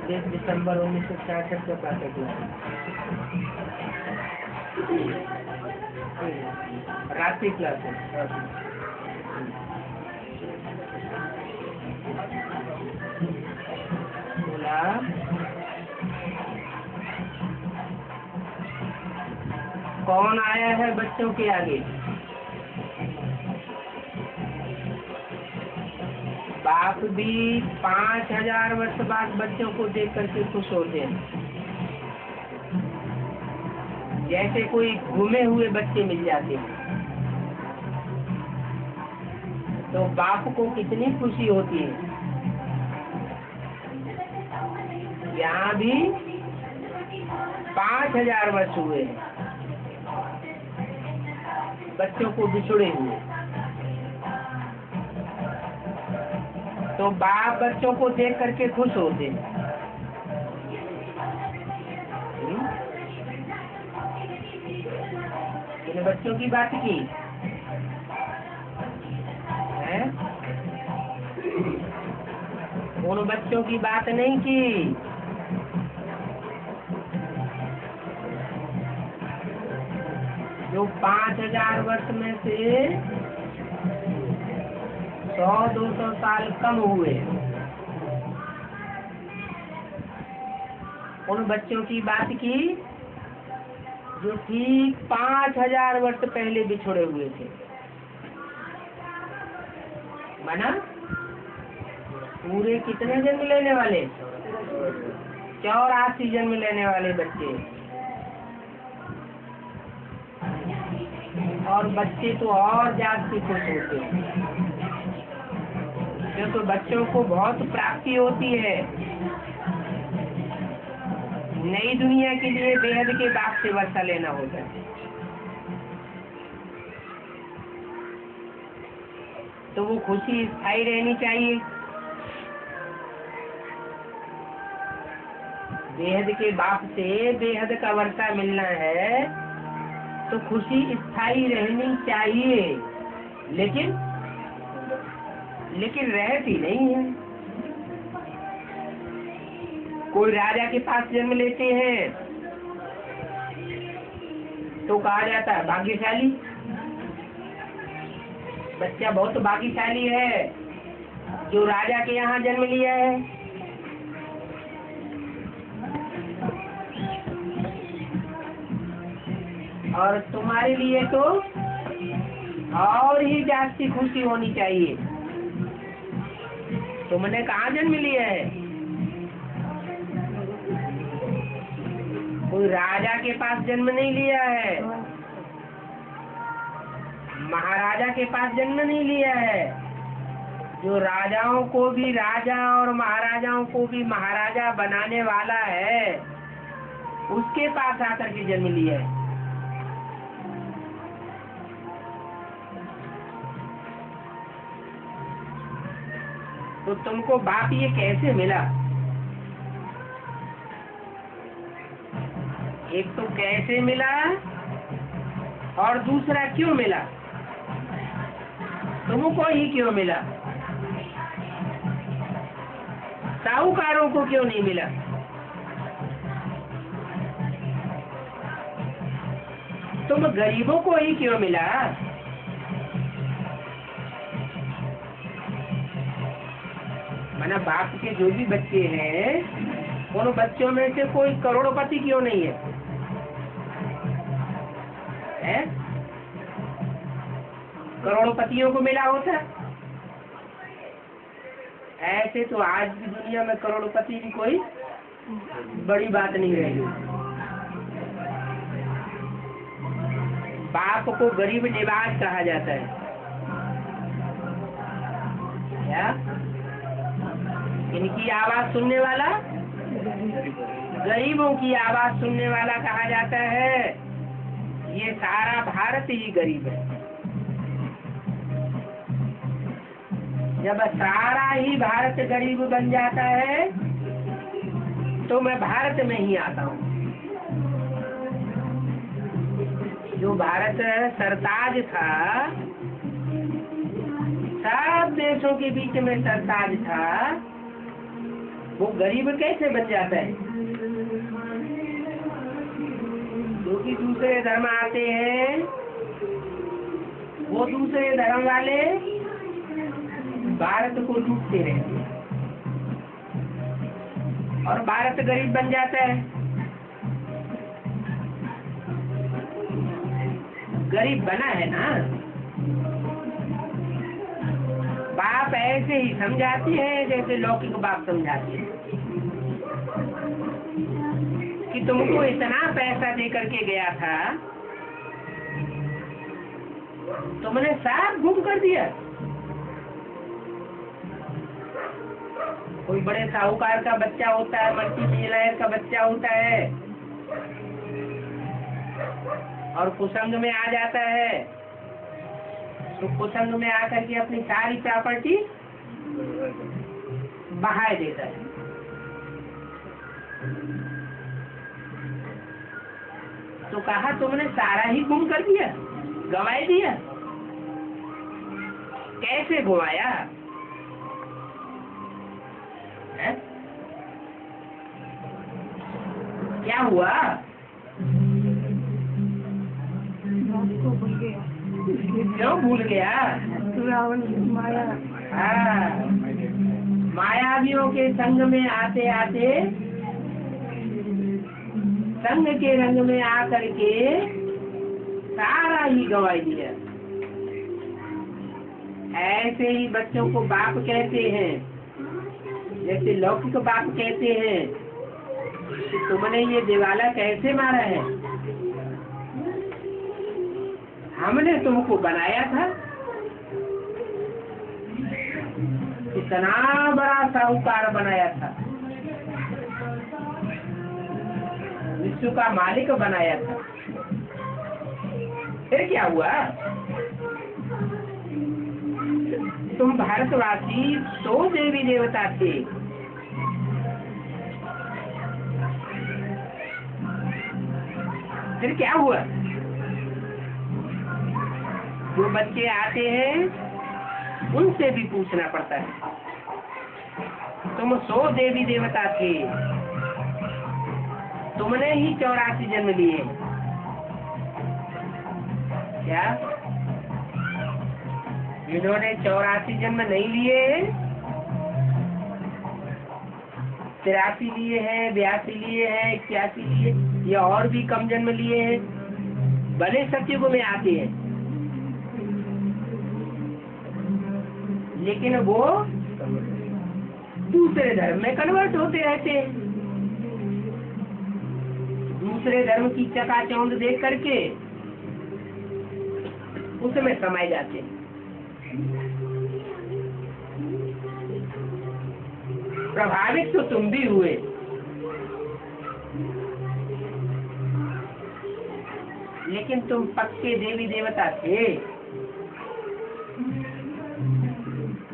21 दिसंबर 1966 का पैकेट लाया। राशि क्लास है। बोला कौन आया है बच्चों के आगे? बाप भी 5000 वर्ष बाद बच्चों को देख करके खुश होते हैं। जैसे कोई घूमे हुए बच्चे मिल जाते हैं तो बाप को कितनी खुशी होती है। यहाँ भी 5000 वर्ष हुए बच्चों को बिछुड़े हुए, तो बाप बच्चों को देख करके खुश होते हैं। तुमने बच्चों की बात की है? उन बच्चों की बात नहीं की। जो 5000 वर्ष में से 100-200 साल कम हुए, उन बच्चों की बात की जो ठीक 5000 वर्ष पहले बिछुड़े हुए थे। माना पूरे कितने जन्म लेने वाले? 84 जन्म लेने वाले बच्चे। और बच्चे तो और ज्यादा खुश होते हैं क्योंकि बच्चों को बहुत प्राप्ति होती है। नई दुनिया के लिए बेहद के बाप से वर्षा लेना होता है। तो वो खुशी स्थायी रहनी चाहिए। बेहद के बाप से बेहद का वर्षा मिलना है तो खुशी स्थायी रहनी चाहिए, लेकिन रहती नहीं है। कोई राजा के पास जन्म लेते हैं तो कहा जाता है भाग्यशाली, बच्चा बहुत भाग्यशाली है जो राजा के यहाँ जन्म लिया है। और तुम्हारे लिए तो और ही जास्ती खुशी होनी चाहिए। तुमने कहाँ जन्म लिया है? कोई राजा के पास जन्म नहीं लिया है, महाराजा के पास जन्म नहीं लिया है। जो राजाओं को भी राजा और महाराजाओं को भी महाराजा बनाने वाला है उसके पास आकर के जन्म लिया है। तो तुमको बाप ये कैसे मिला? एक तो कैसे मिला और दूसरा क्यों मिला? तुमको ही क्यों मिला? साहूकारों को क्यों नहीं मिला? तुम गरीबों को ही क्यों मिला? माना बाप के जो भी बच्चे हैं उन बच्चों में से कोई करोड़पति क्यों नहीं है? करोड़पतियों को मिला होता। ऐसे तो आज की दुनिया में करोड़पति भी कोई बड़ी बात नहीं रही। बाप को गरीब निवाज कहा जाता है। क्या इनकी आवाज सुनने वाला, गरीबों की आवाज सुनने वाला कहा जाता है। ये सारा भारत ही गरीब है। जब सारा ही भारत गरीब बन जाता है तो मैं भारत में ही आता हूँ। जो भारत सरताज था, सब देशों के बीच में सरताज था, वो गरीब कैसे बन जाता है? क्योंकि दूसरे धर्म आते हैं, वो दूसरे धर्म वाले भारत को लूटते रहते हैं और भारत गरीब बन जाता है। गरीब बना है ना। बाप ऐसे ही समझाती है जैसे लौकिक बाप समझाती है कि तुमको इतना पैसा दे करके गया था, तुमने सब गुम कर दिया। कोई बड़े साहूकार का बच्चा होता है, मल्टी मिलियनेयर का बच्चा होता है और कुसंग में आ जाता है, तो कुसंग में आकर के अपनी सारी प्रॉपर्टी बहा देता है। तो कहा तुमने सारा ही गुम कर दिया, गंवा दिया। कैसे गुमाया है? क्या हुआ? क्यों भूल गया? रावण माया। हाँ, मायावियों के संग में आते आते संग के रंग में आकर के सारा ही गंवा दिया। ऐसे ही बच्चों को बाप कहते हैं, जैसे लौकिक बाप कहते हैं कि तुमने ये दिवाला कैसे मारा है? हमने तुमको बनाया था, इतना बड़ा साहूकार बनाया था, विश्व का मालिक बनाया था। फिर क्या हुआ? तुम भारतवासी 100 देवी देवता थे, फिर क्या हुआ? जो बच्चे आते हैं उनसे भी पूछना पड़ता है। तुम 100 देवी देवता थे, तुमने ही 84 जन्म लिए क्या? जिन्होंने 84 जन्म नहीं लिए, 83 लिए हैं, 82 लिए हैं, 81 लिए या और भी कम जन्म लिए हैं, भले सतयुग में आते हैं, लेकिन वो दूसरे धर्म में कन्वर्ट होते रहते हैं। दूसरे धर्म की चकाचौंध देख करके उसमें समाये जाते हैं। प्रभावित तो तुम भी हुए, लेकिन तुम पक्के देवी देवता थे।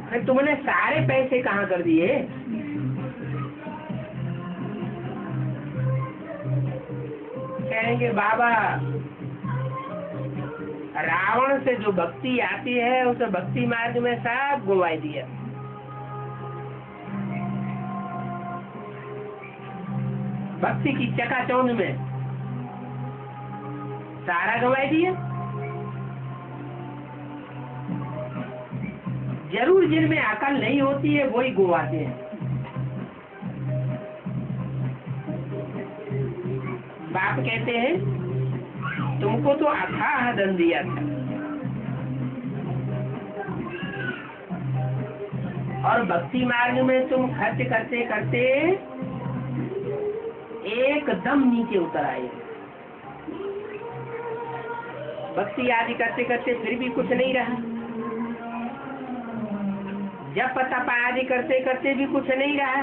फिर तुमने सारे पैसे कहाँ कर दिए? कहेंगे बाबा, रावण से जो भक्ति आती है उसे भक्ति मार्ग में सब गुमा दिया। भक्ति की चकाचौंध में सारा गंवा दिया। जरूर जिनमें अकल नहीं होती है वही गुवाते हैं। बाप कहते हैं तुमको तो अथाह धन दिया था और भक्ति मार्ग में तुम खर्च करते करते एकदम नीचे उतर आए। भक्ति आदि करते करते फिर भी कुछ नहीं रहा, जप तप आदि करते करते भी कुछ नहीं रहा।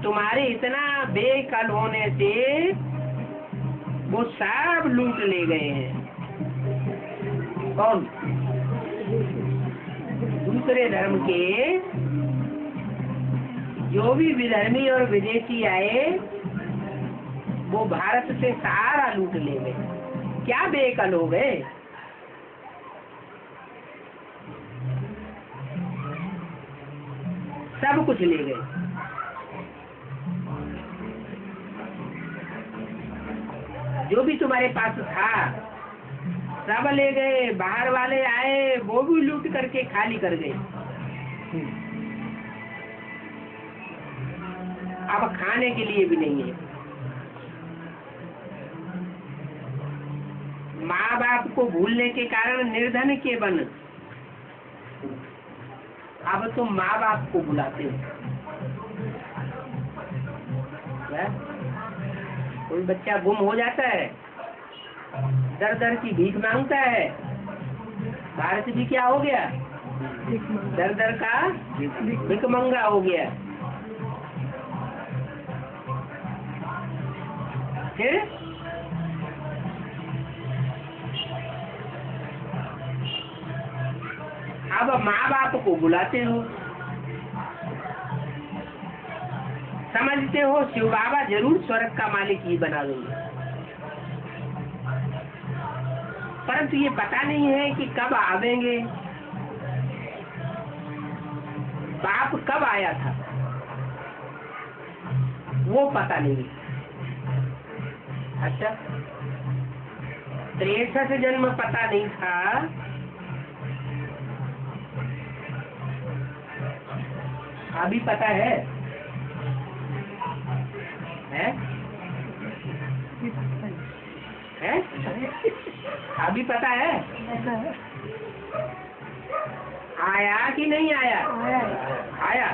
तुम्हारे इतना बेकल होने से वो सब लूट ले गए हैं। कौन? दूसरे धर्म के जो भी विधर्मी और विदेशी आए वो भारत से सारा लूट ले गए। क्या बेकल हो गए? सब कुछ ले गए। जो भी तुम्हारे पास था सब ले गए। बाहर वाले आए, वो भी लूट करके खाली कर गए। अब खाने के लिए भी नहीं है। माँ बाप को भूलने के कारण निर्धन के बन, अब तुम माँ बाप को बुलाते हो। कोई बच्चा गुम हो जाता है, दर दर की भीख मांगता है। भारत भी क्या हो गया? दर दर का भिखमंगा हो गया। फिर अब माँ बाप को बुलाते हो, समझते हो शिव बाबा जरूर स्वर्ग का मालिक ही बना देंगे, परंतु ये पता नहीं है कि कब आवेंगे। बाप कब आया था वो पता नहीं। अच्छा, 63 जन्म पता नहीं था, अभी पता है? अभी पता है? आया कि नहीं आया? आया।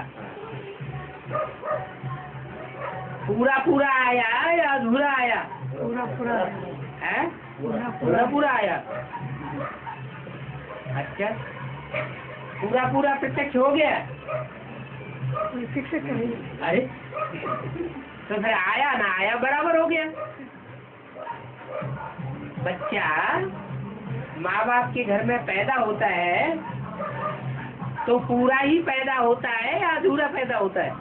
पूरा पूरा आया या अधूरा आया? पूरा पूरा है? पूरा पूरा आया। अच्छा, पूरा पूरा प्रत्यक्ष हो गया। शिक्षक नहीं। अरे तो फिर आया ना आया बराबर हो गया। बच्चा माँ बाप के घर में पैदा होता है तो पूरा ही पैदा होता है या अधूरा पैदा होता है?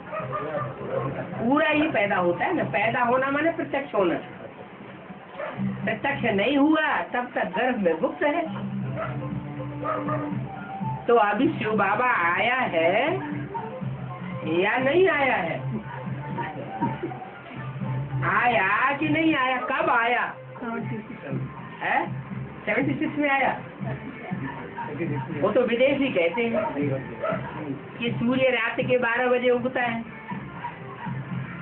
पूरा ही पैदा होता है ना। पैदा होना माने प्रत्यक्ष होना। प्रत्यक्ष नहीं हुआ तब तक गर्भ में गुप्त है। तो अभी शिव बाबा आया है या नहीं आया है? आया कि नहीं आया? कब आया है? 76 में आया। वो तो विदेशी कहते हैं कि सूर्य रात के 12 बजे उगता है,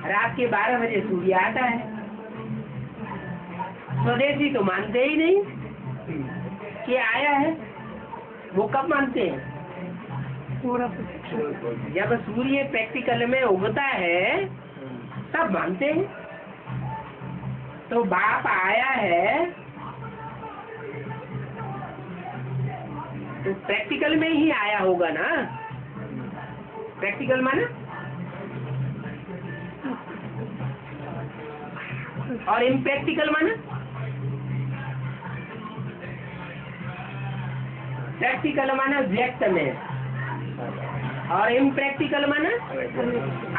रात के 12 बजे सूर्य आता है। स्वदेशी तो मानते ही नहीं कि आया है। वो कब मानते हैं? जब सूर्य प्रैक्टिकल में उगता है तब मानते हैं। तो बाप आया है तो प्रैक्टिकल में ही आया होगा ना। प्रैक्टिकल माना और इम्प्रैक्टिकल माना। प्रैक्टिकल माना व्यक्त में और इम्प्रैक्टिकल माना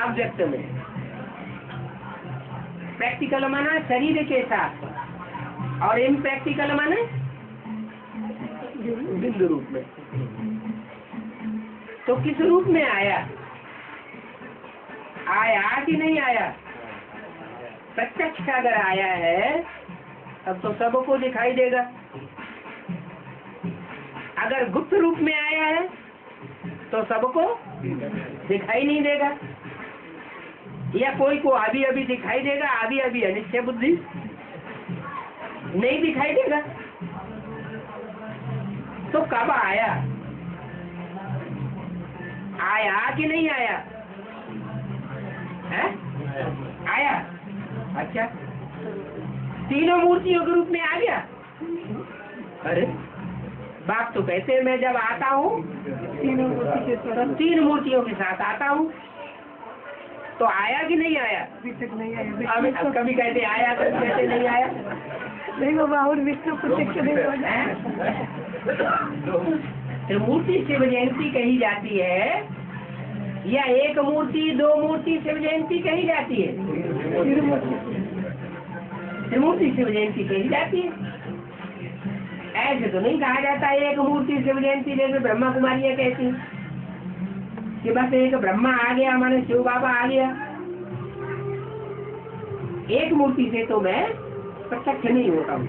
अव्यक्त में। प्रैक्टिकल माना शरीर के साथ और इम्प्रैक्टिकल माना बिंदु रूप में। तो किस रूप में आया? आया कि नहीं आया? प्रत्यक्ष अगर आया है तब तो सबको दिखाई देगा। अगर गुप्त रूप में आया है तो सबको दिखाई नहीं देगा, या कोई को अभी अभी दिखाई देगा, अभी अभी अनिश्चय बुद्धि नहीं दिखाई देगा। तो कब आया? आया कि नहीं आया? है? आया। अच्छा, तीनों मूर्तियों के रूप में आ गया। अरे बाप तो कहते हैं मैं जब आता हूँ तो 3 मूर्तियों के साथ आता हूँ। तो आया कि नहीं आया? नहीं आया। अब कभी कहते आया, कभी कहते नहीं आया। नहीं बाबा, और विष्णु प्रत्यक्ष नहीं होगा। त्रिमूर्ति शिव जयंती कही जाती है या एक मूर्ति 2 मूर्ति शिव जयंती कही जाती है? त्रिमूर्ति शिव जयंती कही जाती है। ऐसे तो नहीं कहा जाता एक मूर्ति शिव जयंती, जैसे ब्रह्मा कुमारियाँ कहती हैं। कि बस एक ब्रह्मा आ गया, माने शिव बाबा आ गया, एक मूर्ति से तो मैं प्रत्यक्ष नहीं होता हूँ।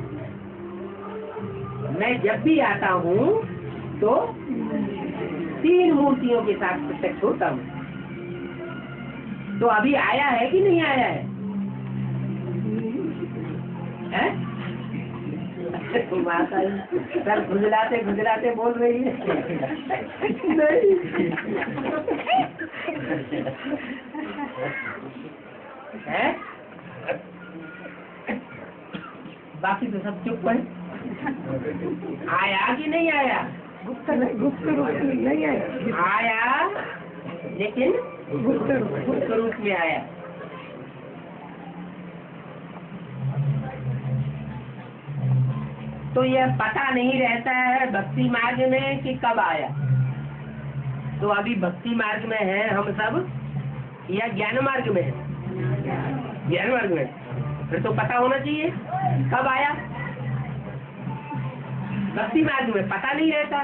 मैं जब भी आता हूँ तो 3 मूर्तियों के साथ प्रत्यक्ष होता हूँ। तो अभी आया है कि नहीं आया है? माता सर खुजलाते खुजलाते बोल रही है। नहीं है? बाकी तो सब चुप है। आया कि नहीं आया? गुप्त रूप में नहीं आया। आया, लेकिन गुप्त रूप में आया। तो यह पता नहीं रहता है भक्ति मार्ग में कि कब आया। तो अभी भक्ति मार्ग में है हम सब या ज्ञान मार्ग में है? ज्ञान मार्ग में। फिर तो पता होना चाहिए कब आया। भक्ति मार्ग में पता नहीं रहता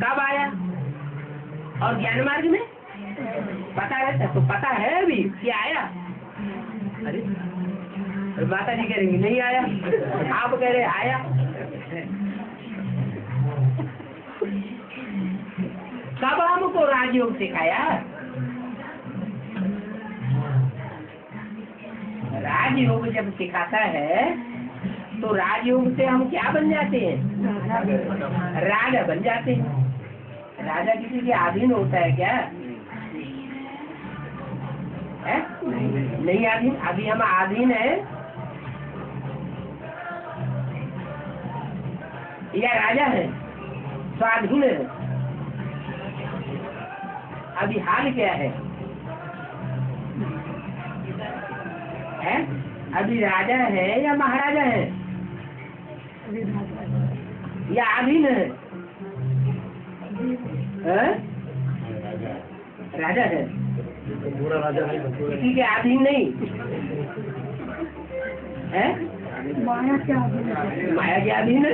कब आया, और ज्ञान मार्ग में पता रहता। तो पता है अभी कि आया। अरे माता जी कह रही नहीं आया, आप कह रहे आया। कब हमको राजयोग सिखाया? राजयोग जब सिखाता है तो राजयोग से हम क्या बन जाते हैं? राजा बन जाते हैं। राजा किसी के अधीन होता है क्या? है? नहीं अधीन। अभी हम अधीन है या राजा है? स्वाधीन है। अभी हाल क्या है? है? अभी राजा है या महाराजा है या अधीन है? राजा है। पूरा राजा है, किसी के अधीन नहीं है। माया के अधीन है। माया के अधीन है।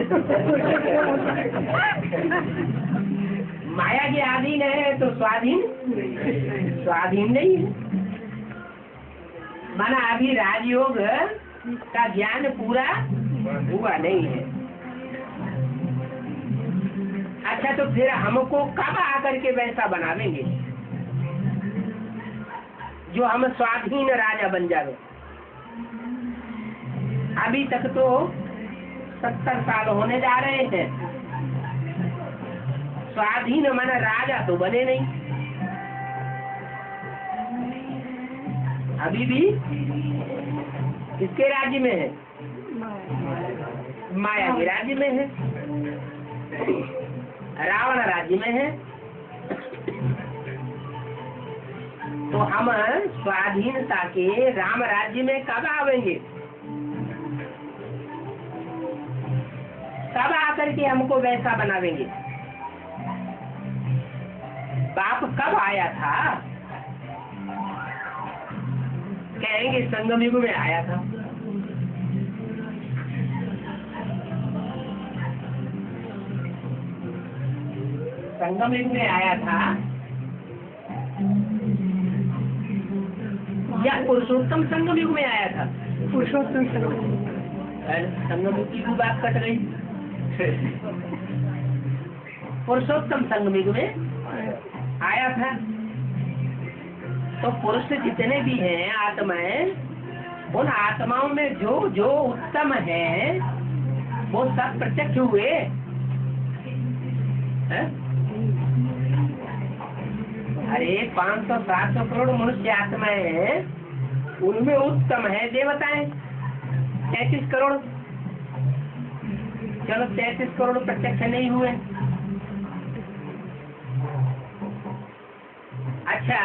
माया के अधीन है तो स्वाधीन नहीं है। माना अभी राजयोग का ज्ञान पूरा हुआ नहीं है। अच्छा, तो फिर हमको कब आकर के वैसा बनावेंगे जो हम स्वाधीन राजा बन जावे? अभी तक तो 70 साल होने जा रहे हैं, स्वाधीन माना राजा तो बने नहीं। अभी भी किसके राज्य में है? माया के राज्य में है। रावण राज्य में है। तो हम स्वाधीनता के राम राज्य में कब आवेंगे? कब आकर के हमको वैसा बनावेंगे? बाप कब आया था? कहेंगे संगम युग में आया था। संगम युग में आया था या पुरुषोत्तम संगम युग में आया था? पुरुषोत्तम संगम युग की भी बात कट गई। पुरुषोत्तम संगम युग में आया था। तो पुरुष जितने भी हैं आत्माएं, उन आत्माओं में जो जो उत्तम है वो सब प्रत्यक्ष हुए है? अरे 500-700 करोड़ मनुष्य आत्माएं हैं, उनमें उत्तम है देवताएं 33 करोड़। चलो 33 करोड़ प्रत्यक्ष नहीं हुए। अच्छा,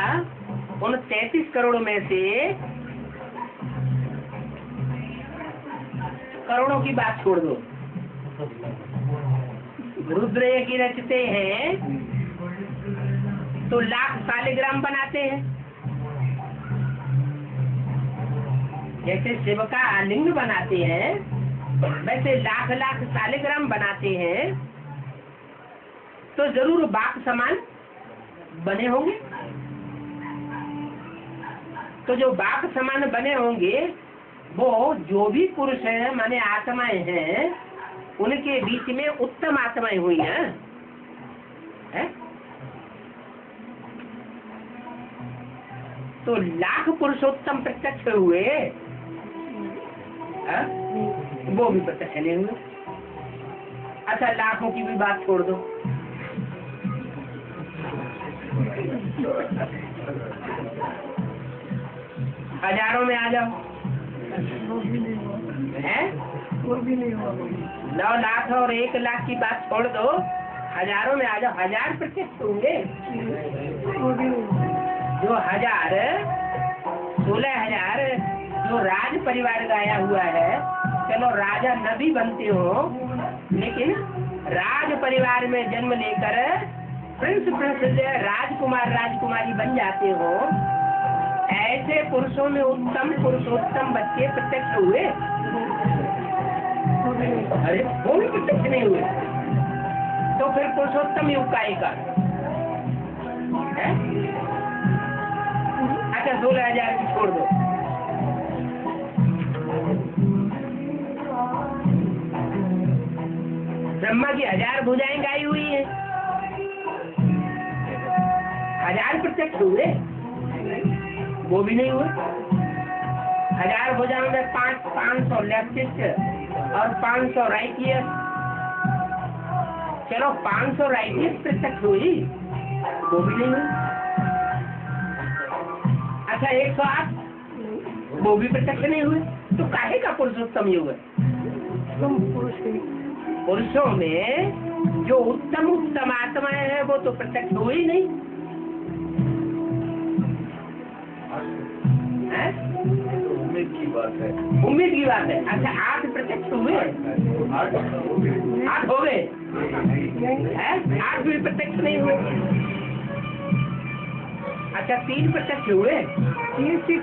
उन 33 करोड़ में से करोड़ों की बात छोड़ दो। रुद्र एक ही रचते हैं तो लाख सालिग्राम बनाते हैं। जैसे शिव का लिंग बनाते हैं वैसे लाख लाख सालिग्राम बनाते हैं। तो जरूर बाप समान बने होंगे। तो जो बाप समान बने होंगे वो जो भी पुरुष है माने आत्माएं हैं, उनके बीच में उत्तम आत्माएं हुई हैं है? तो लाख पुरुषोत्तम प्रत्यक्ष हुए है? वो भी प्रत्यक्ष नहीं हुए। अच्छा लाखों की भी बात छोड़ दो, हजारों में आ जाओ वो भी नहीं हुआ, है? वो भी नहीं हुआ। 9 लाख और 1 लाख की बात छोड़ दो, हजारों में आ जाओ, 1000 प्रत्यक्ष होंगे। वो भी नहीं हुआ। जो 1000 16,000 जो राज परिवार गाया हुआ है, चलो राजा न भी बनते हो, लेकिन राज परिवार में जन्म लेकर प्रिंस राजकुमार राजकुमारी बन जाते हो, ऐसे पुरुषों में उत्तम पुरुषोत्तम बच्चे प्रत्यक्ष हुए। अरे वो भी प्रत्यक्ष नहीं हुए, तो फिर पुरुषोत्तम युग का एक है? अच्छा 16,000 की छोड़ दो, ब्रह्मा की 1000 भुजाएं गाई हुई है, 1000 प्रत्यक्ष हुए, वो भी नहीं हुए। 1000 भुजाओं में 500 लेफ्टिस्ट और 500 राइटियस, चलो 500 राइटियस प्रत्यक्ष हुई, वो भी नहीं हुई। अच्छा 108, वो भी प्रत्यक्ष नहीं हुए। तो काहे का पुरुषोत्तम युग है? पुरुषों में जो उत्तम उत्तम आत्माएं हैं वो तो प्रत्यक्ष हुई नहीं है? उम्मीद की बात है। उम्मीद की बात है। अच्छा 8 प्रत्यक्ष हुए, 8 हो गए हैं? 8 भी प्रत्यक्ष नहीं हुए। अच्छा 3 प्रत्यक्ष हुए, 3 सीट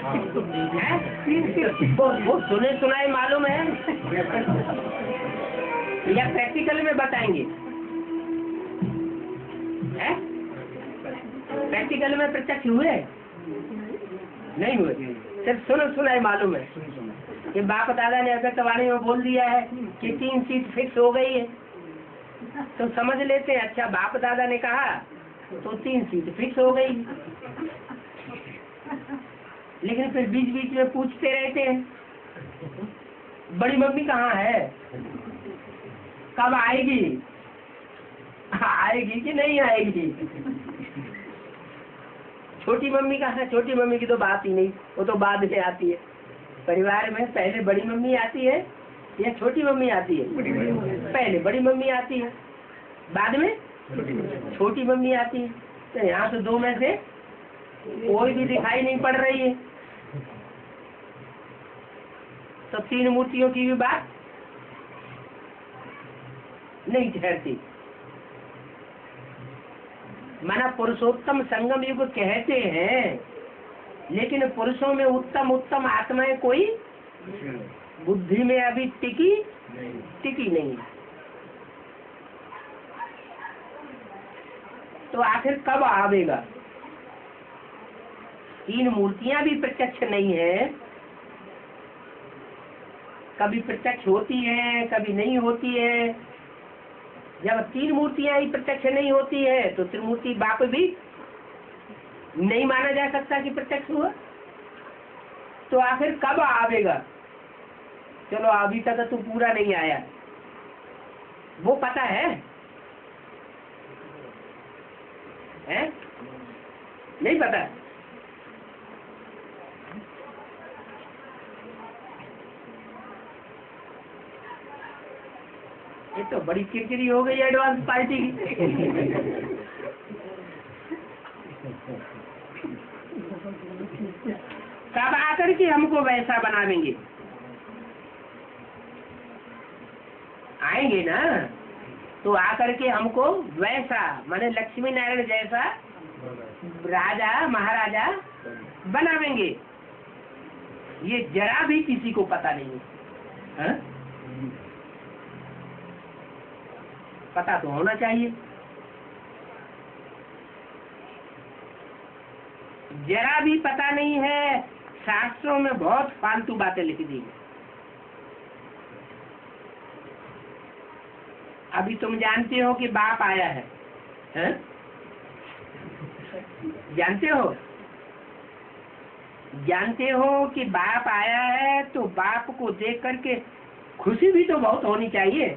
हैं? 3 सीट वो सुने सुनाए मालूम है या प्रैक्टिकल में बताएंगे? हैं? प्रैक्टिकल में प्रत्यक्ष हुए नहीं हुए, सिर्फ सुनो सुनाए मालूम है कि बाप दादा ने अगर तवाणी में बोल दिया है कि 3 सीट फिक्स हो गई है, तो समझ लेते हैं अच्छा बाप दादा ने कहा तो 3 सीट फिक्स हो गई। लेकिन फिर बीच बीच में पूछते रहते हैं बड़ी मम्मी कहाँ है, कब आएगी, आएगी कि नहीं आएगी, छोटी मम्मी कहाँ है, छोटी मम्मी की तो बात ही नहीं, वो तो बाद में आती है। परिवार में पहले बड़ी मम्मी आती है या छोटी मम्मी आती है? पहले बड़ी मम्मी आती है, बाद में छोटी मम्मी आती है। तो यहाँ तो 2 में से कोई भी दिखाई नहीं पड़ रही है, तो 3 मूर्तियों की भी बात नहीं ठहरती। माना पुरुषोत्तम संगम युग कहते हैं, लेकिन पुरुषों में उत्तम उत्तम आत्माएं कोई बुद्धि में अभी टिकी नहीं। तो आखिर कब आवेगा? 3 मूर्तियां भी प्रत्यक्ष नहीं है, कभी प्रत्यक्ष होती है कभी नहीं होती है। जब 3 मूर्तियां ही प्रत्यक्ष नहीं होती है तो त्रिमूर्ति बाप भी नहीं माना जा सकता कि प्रत्यक्ष हुआ। तो आखिर कब आवेगा? चलो अभी तक तू पूरा नहीं आया, वो पता है? नहीं पता। ये तो बड़ी किरकिरी हो गई एडवांस पार्टी की। कब आकर के हमको वैसा बनावेंगे? आएंगे ना तो आकर के हमको वैसा माने लक्ष्मी नारायण जैसा राजा महाराजा बनावेंगे। ये जरा भी किसी को पता नहीं है? पता तो होना चाहिए। जरा भी पता नहीं है, शास्त्रों में बहुत फालतू बातें लिख दी। अभी तुम जानते हो कि बाप आया है, हैं? जानते हो कि बाप आया है, तो बाप को देख करके खुशी भी तो बहुत होनी चाहिए।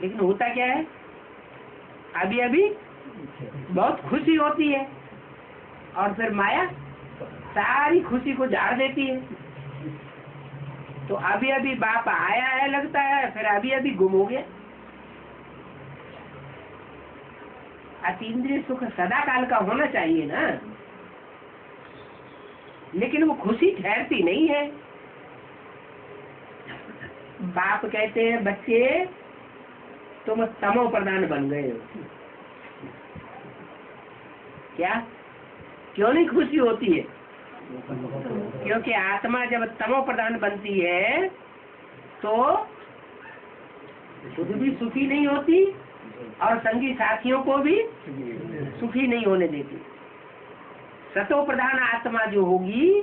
लेकिन होता क्या है, अभी अभी बहुत खुशी होती है और फिर माया सारी खुशी को झाड़ देती है। तो अभी अभी बाप आया है लगता है, फिर अभी अभी गुम हो गया। अतीन्द्रिय सुख सदा काल का होना चाहिए ना, लेकिन वो खुशी ठहरती नहीं है। बाप कहते हैं बच्चे तुम तमो प्रधान बन गए हो। क्या? क्यों नहीं खुशी होती है? क्योंकि आत्मा जब तमो प्रधान बनती है तो खुद भी सुखी नहीं होती और संगी साथियों को भी सुखी नहीं होने देती। सतो प्रधान आत्मा जो होगी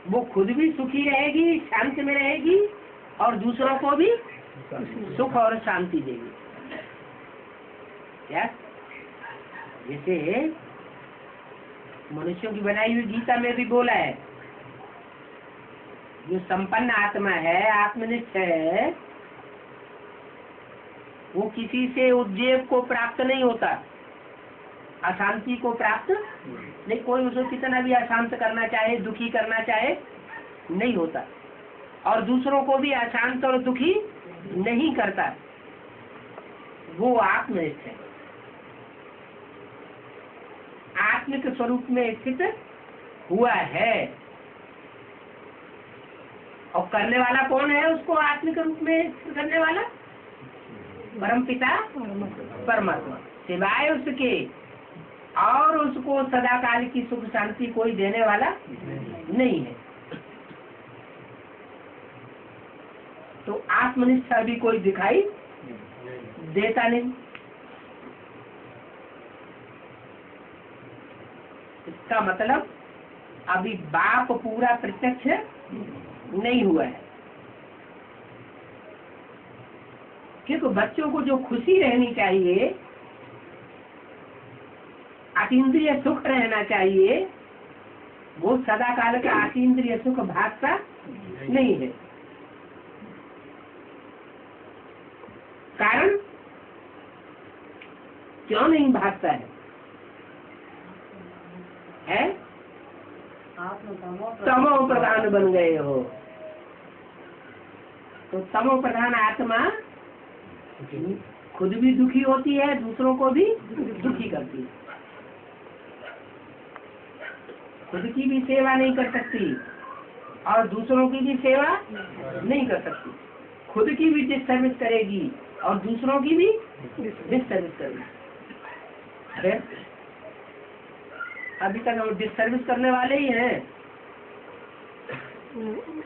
वो खुद भी सुखी रहेगी, शांत में रहेगी और दूसरों को भी सुख और शांति देगी। क्या? जैसे मनुष्यों की बनाई हुई गीता में भी बोला है, जो संपन्न आत्मा है, आत्मनिष्ठ है, वो किसी से उद्वेग को प्राप्त नहीं होता, अशांति को प्राप्त नहीं। कोई उसको कितना भी अशांत करना चाहे, दुखी करना चाहे, नहीं होता और दूसरों को भी अशांत और दुखी नहीं करता। वो आत्मनिष्ठ है, आत्मिक स्वरूप में स्थित हुआ है। और करने वाला कौन है उसको आत्मिक रूप में स्थित करने वाला? परम पिता परमात्मा, सिवाय उसके और उसको सदा काल की सुख शांति कोई देने वाला नहीं है। तो आत्मनिष्ठ अभी कोई दिखाई देता नहीं। इसका मतलब अभी बाप पूरा प्रत्यक्ष नहीं हुआ है। क्योंकि बच्चों को जो खुशी रहनी चाहिए, अतीन्द्रिय सुख रहना चाहिए, वो सदा काल का अतीन्द्रिय सुख भागता नहीं है। कारण क्यों नहीं भागता है? तमो प्रधान बन गए हो। तो तमो प्रधान आत्मा खुद भी दुखी होती है, दूसरों को भी दुखी करती है। खुद की भी सेवा नहीं कर सकती और दूसरों की भी सेवा नहीं कर सकती। खुद की भी डिसर्विस करेगी और दूसरों की भी डिसर्विस करेगी। अरे अभी तक हम डिसर्विस करने वाले ही हैं,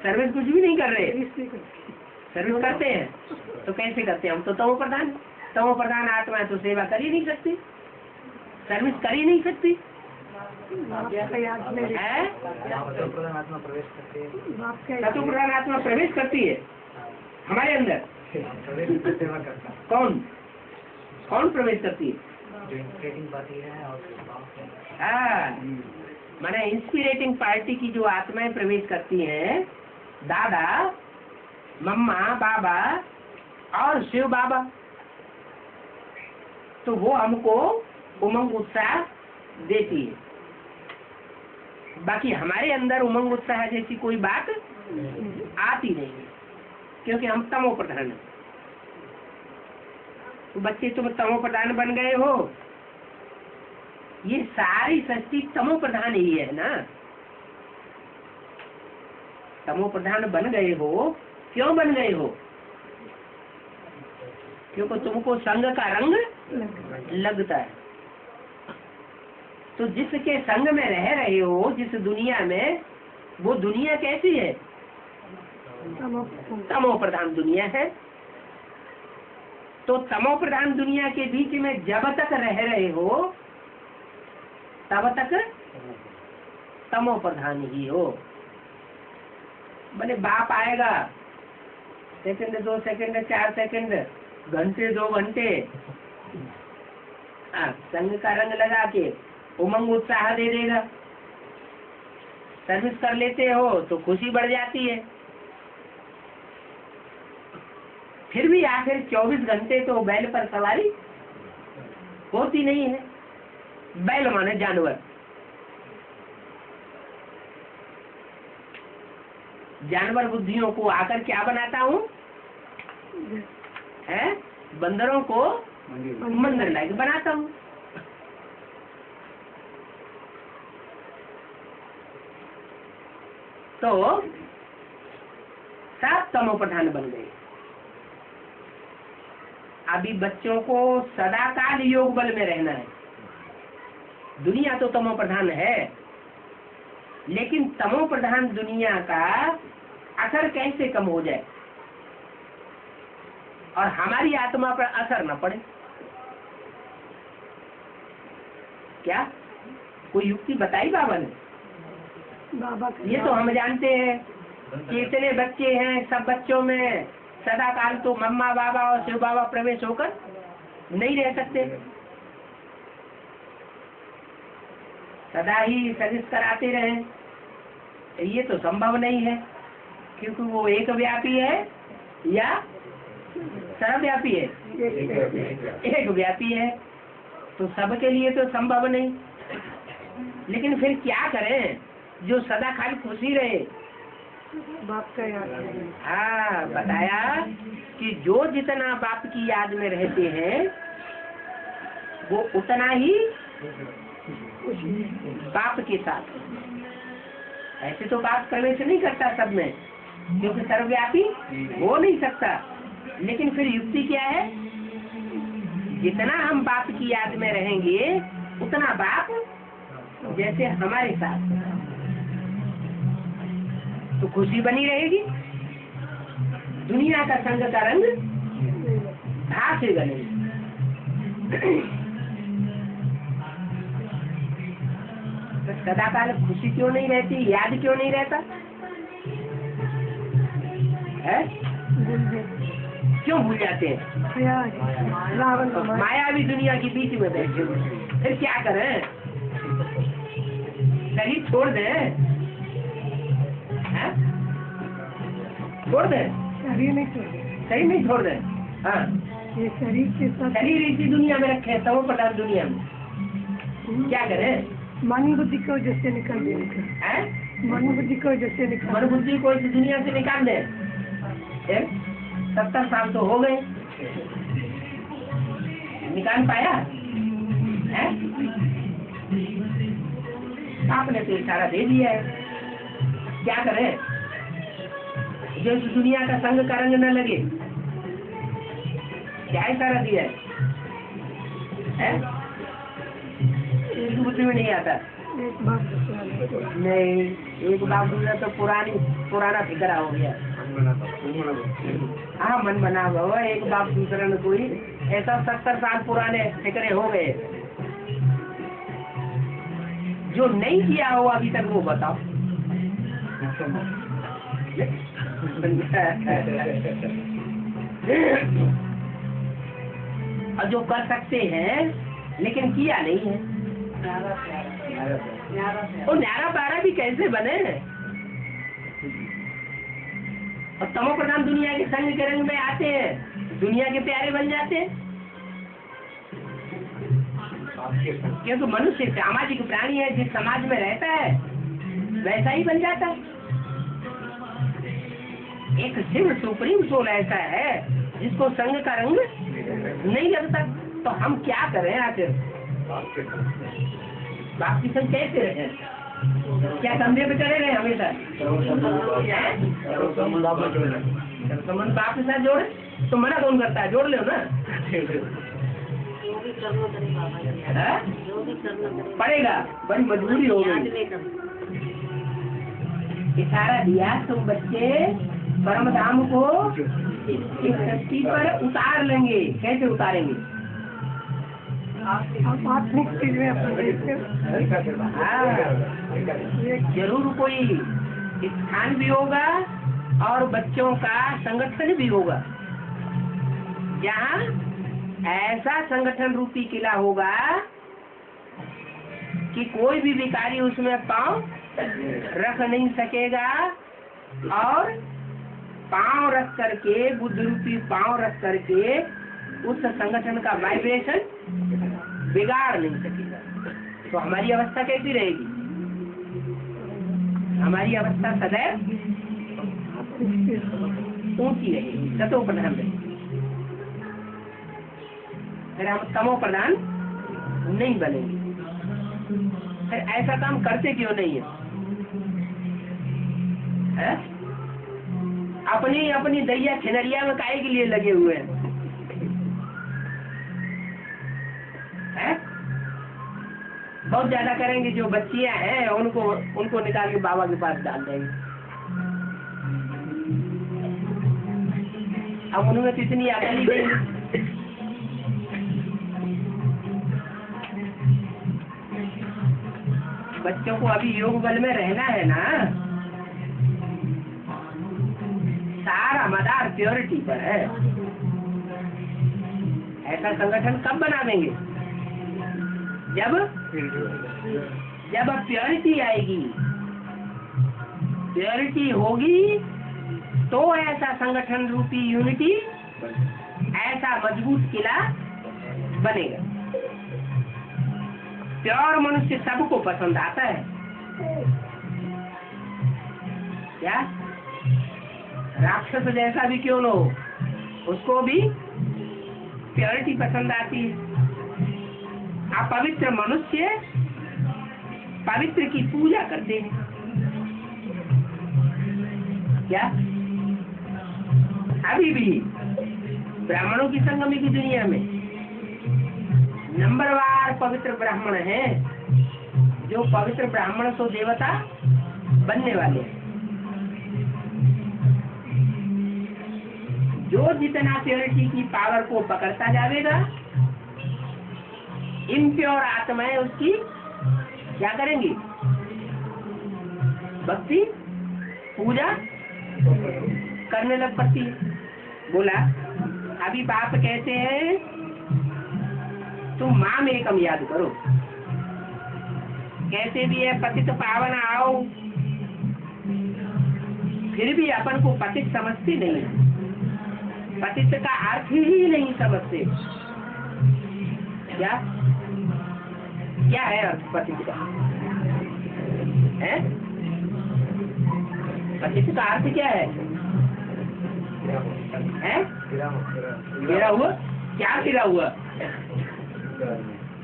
सर्विस कुछ भी नहीं कर रहे। सर्विस करते हैं तो कैसे करते हैं? हम तो तमो प्रधान आत्मा है, तो सेवा कर ही नहीं सकती, सर्विस कर ही नहीं सकती। सतो प्रधान आत्मा प्रवेश करती है हमारे अंदर। कौन प्रवेश करती है? माने इंस्पिरेटिंग पार्टी की जो आत्माएं प्रवेश करती हैं, दादा, मम्मा, बाबा और शिव बाबा, तो वो हमको उमंग उत्साह देती है। बाकी हमारे अंदर उमंग उत्साह जैसी कोई बात आती नहीं है, क्योंकि हम तमो प्रधान हैं। तो बच्चे तुम तमो प्रधान बन गए हो, ये सारी सृष्टि तमो प्रधान ही है ना। तमो प्रधान बन गए हो, क्यों बन गए हो? क्योंकि तुमको संग का रंग लगता है। तो जिसके संग में रह रहे हो, जिस दुनिया में, वो दुनिया कैसी है? तमो प्रधान दुनिया है। तो तमो प्रधान दुनिया के बीच में जब तक रह रहे हो, तब तक तमो प्रधान ही हो। बोले बाप आएगा, सेकंड 2 सेकंड 4 सेकंड, घंटे 2 घंटे, संग का रंग लगा के उमंग उत्साह दे देगा। सर्विस कर लेते हो तो खुशी बढ़ जाती है। फिर भी आखिर 24 घंटे तो बैल पर सवारी होती नहीं है। बैल माने जानवर, जानवर बुद्धियों को आकर क्या बनाता हूँ, है बंदरों को मंदिर लायक बनाता हूँ। तो सब तमो प्रधान बन गए। अभी बच्चों को सदा काल योग बल में रहना है। दुनिया तो तमो प्रधान है, लेकिन तमो प्रधान दुनिया का असर कैसे कम हो जाए और हमारी आत्मा पर असर न पड़े। क्या कोई युक्ति बताई बाबा ने? बाबा ये तो हम जानते हैं कि इतने बच्चे हैं, सब बच्चों में सदा काल तो मम्मा बाबा और शिव बाबा प्रवेश होकर नहीं रह सकते। सदा ही सर्विस कराते रहे, ये तो संभव नहीं है, क्योंकि वो एक व्यापी है या सर्वव्यापी है। एक व्यापी है तो सबके लिए तो संभव नहीं। लेकिन फिर क्या करें जो सदा खाली खुशी रहे। बाप का याद है। हाँ, बताया कि जो जितना बाप की याद में रहते हैं वो उतना ही बाप के साथ। ऐसे तो बाप प्रवेश नहीं करता सब में, क्योंकि सर्वव्यापी हो नहीं सकता। लेकिन फिर युक्ति क्या है, जितना हम बाप की याद में रहेंगे उतना बाप जैसे हमारे साथ, तो खुशी बनी रहेगी। दुनिया का संग का रंग घासेगा नहीं। तो सदा काल खुशी क्यों नहीं रहती, याद क्यों नहीं रहता है? क्यों भूल जाते हैं? रावण तो माया भी दुनिया के बीच में बैठे, फिर क्या करें? शरीर छोड़ दें? छोड़ दें? शरीर नहीं छोड़े, शरीर नहीं छोड़ दें। हाँ, ये शरीर के साथ शरीर इसी दुनिया में रखे, तमो प्रधान दुनिया में। क्या करें? मन बुद्धि को जैसे निकाल दे, मन बुद्धि को जैसे निकाल, मन बुद्धि को इस दुनिया से निकाल दे। 70 साल तो हो गए, निकाल पाया है? आपने तो इशारा दे दिया है। क्या करें जो इस दुनिया का संग का रंग न लगे? क्या इशारा दिया है? इस बुद्धि में नहीं आता। एक बात नहीं, एक बात दूसरा तो पुराना फिक्रा हो गया। हाँ, मन बना हुआ एक बाप दूसरा में कोई ऐसा 70 साल पुराने फिक्रे हो गए। जो नहीं किया हो अभी तक वो बताओ। और जो कर सकते हैं लेकिन किया नहीं है, और न्यारा प्यारा भी कैसे बने? और तमो प्रधान दुनिया के संग के रंग में आते हैं, दुनिया के प्यारे बन जाते हैं। क्योंकि मनुष्य सामाजिक प्राणी है, जिस समाज में रहता है वैसा ही बन जाता है। एक शिव सुप्रीम सोल ऐसा है जिसको संग का रंग नहीं लगता। तो हम क्या करें आखिर? बाप की संग कैसे रहे? क्या कंधे पे चले रहे हमेशा? संबंध बाप के साथ जोड़े तो मना कौन करता है? जोड़ लो ना। पड़ेगा, बड़ी मजबूरी हो गई। इशारा दिया तुम बच्चे परम धाम को इस धरती पर उतार लेंगे। कैसे उतारेंगे? आप आत्मिक चीज में अपने देखते हो। हाँ, जरूर कोई स्थान भी होगा और बच्चों का संगठन भी होगा, जहाँ ऐसा संगठन रूपी किला होगा कि कोई भी भिखारी उसमें पांव रख नहीं सकेगा, और पांव रख करके, बुद्ध रूपी पांव रख करके उस संगठन का वाइब्रेशन बिगाड़ नहीं सकेगा। तो हमारी अवस्था कैसी रहेगी? हमारी अवस्था सदैव ऊंची रहेगी, सतो प्रधान रहेगी। फिर हम तमो प्रधान नहीं बनेंगे। फिर ऐसा काम करते क्यों नहीं है? अपनी अपनी दैया खिनरिया में काहे के लिए लगे हुए हैं? बहुत ज्यादा करेंगे, जो बच्चियां हैं उनको निकाल के बाबा के पास डाल देंगे। अब उन्होंने तो इतनी अकल ही नहीं। बच्चों को अभी योग बल में रहना है ना, सारा मदार प्योरिटी पर है। ऐसा संगठन कब बना देंगे? जब प्योरिटी आएगी। प्योरिटी होगी तो ऐसा संगठन रूपी यूनिटी, ऐसा मजबूत किला बनेगा। प्योर मनुष्य सबको पसंद आता है क्या? राक्षस जैसा भी क्यों न हो, उसको भी प्योरिटी पसंद आती है। अपवित्र मनुष्य पवित्र की पूजा करते हैं क्या? अभी भी ब्राह्मणों की संगमी की दुनिया में नंबरवार पवित्र ब्राह्मण हैं। जो पवित्र ब्राह्मण तो देवता बनने वाले हैं। जो जितना प्योरिटी की पावर को पकड़ता जाएगा, इम्प्योर आत्माएं उसकी क्या करेंगी? भक्ति पूजा करने लग पड़ती है। बोला अभी बाप कहते हैं तुम माम एकम याद करो, कहते भी है पतित पावन आओ, फिर भी अपन को पतित समझते नहीं। पतित का अर्थ ही नहीं समझते। क्या क्या है अर्थ पतित का? है पतित का अर्थ क्या है? गिरा हुआ? क्या गिरा हुआ?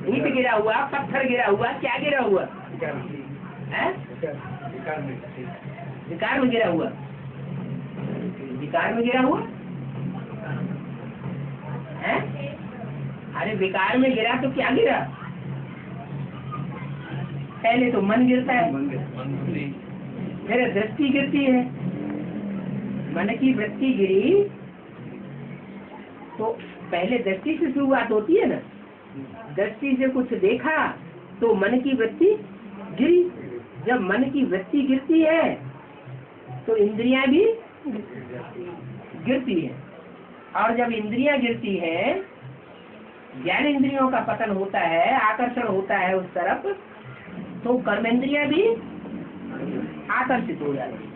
ईंट गिरा हुआ, पत्थर गिरा हुआ, क्या गिरा हुआ? है विकार में गिरा हुआ। विकार में गिरा हुआ है? अरे विकार में गिरा तो क्या गिरा? पहले तो मन गिरता है, फिर दृष्टि गिरती है। मन की वृत्ति गिरी तो पहले दृष्टि से शुरुआत होती है ना। दृष्टि से कुछ देखा तो मन की वृत्ति गिरी। जब मन की वृत्ति गिरती है तो इंद्रियां भी गिरती है, और जब इंद्रियां गिरती है, ज्ञान इंद्रियों का पतन होता है, आकर्षण होता है उस तरफ, तो कर्मेंद्रियां भी आकर्षित हो जाती है।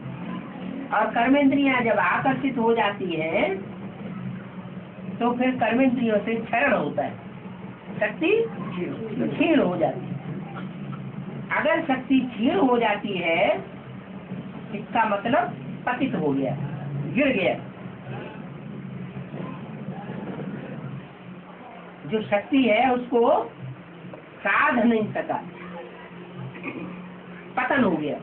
और कर्मेंद्रियां जब आकर्षित हो जाती है तो फिर कर्मेंद्रियों से क्षरण होता है, शक्ति क्षीण हो जाती है। अगर शक्ति क्षीण हो जाती है, इसका मतलब पतित हो गया, गिर गया। जो शक्ति है उसको साध नहीं सका, पतन हो गया।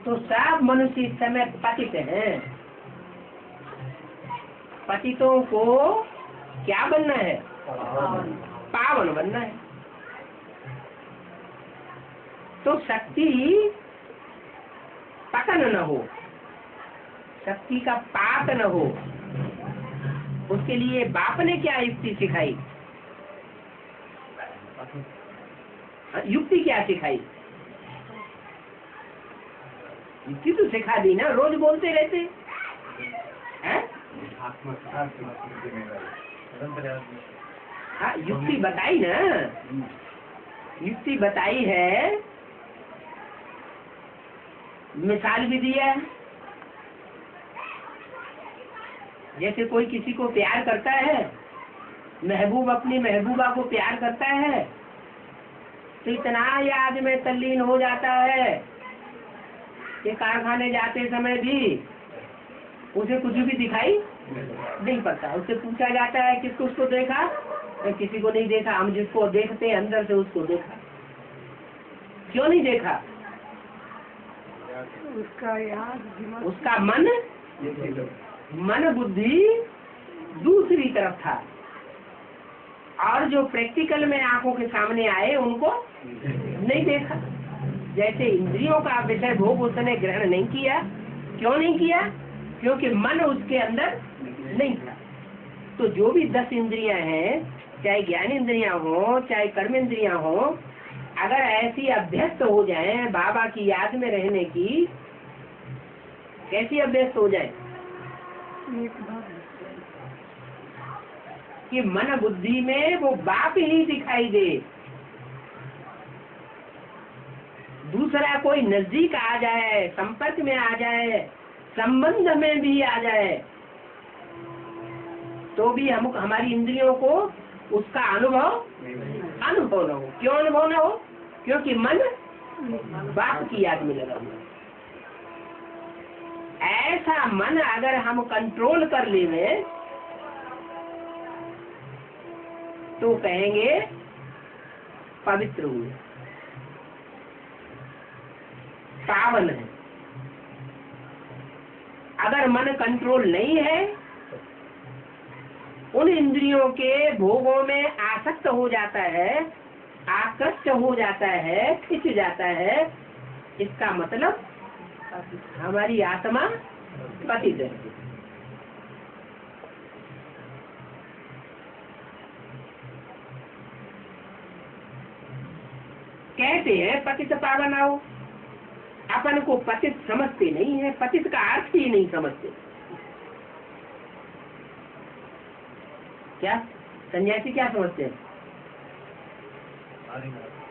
तो सब मनुष्य इस समय पतित हैं। पतितों को क्या बनना है? पावन बनना है। तो शक्ति पतन न हो, शक्ति का पात न हो, उसके लिए बाप ने क्या युक्ति सिखाई? युक्ति क्या सिखाई? युक्ति तो सिखा दी ना, रोज बोलते रहते हैं। हाँ, युक्ति बताई ना, युक्ति बताई है, मिसाल भी दिया है। जैसे कोई किसी को प्यार करता है, महबूब अपनी महबूबा को प्यार करता है, तो इतना याद में तल्लीन हो जाता है कि कारखाने जाते समय भी उसे कुछ भी दिखाई नहीं पड़ता। उससे पूछा जाता है किसको उसको देखा, तो किसी को नहीं देखा। हम जिसको देखते हैं अंदर से उसको देखा। क्यों नहीं देखा? उसका याद, उसका मन बुद्धि दूसरी तरफ था, और जो प्रैक्टिकल में आंखों के सामने आए उनको नहीं देखा। जैसे इंद्रियों का विषय भोग उसने ग्रहण नहीं किया। क्यों नहीं किया? क्योंकि मन उसके अंदर नहीं था। तो जो भी 10 इंद्रियां हैं, चाहे ज्ञान इंद्रियां हो चाहे कर्म इंद्रियां हो, अगर ऐसी अभ्यस्त हो जाए बाबा की याद में रहने की, कैसी अभ्यस्त हो जाए कि मन बुद्धि में वो बाप ही दिखाई दे, दूसरा कोई नजदीक आ जाए, संपर्क में आ जाए, संबंध में भी आ जाए, तो भी हम हमारी इंद्रियों को उसका अनुभव न हो। क्यों अनुभव न हो? क्योंकि मन बाप की याद में लगा हुआ। ऐसा मन अगर हम कंट्रोल कर लेंगे तो कहेंगे पवित्र हुए, पावन है। अगर मन कंट्रोल नहीं है, उन इंद्रियों के भोगों में आसक्त हो जाता है, आकृष्ट हो जाता है, खिंच जाता है, इसका मतलब हमारी आत्मा पतित है। कहते हैं पतित पावन आओ, अपन को पतित समझते नहीं है, पतित का अर्थ ही नहीं समझते। क्या सन्यासी क्या समझते हैं?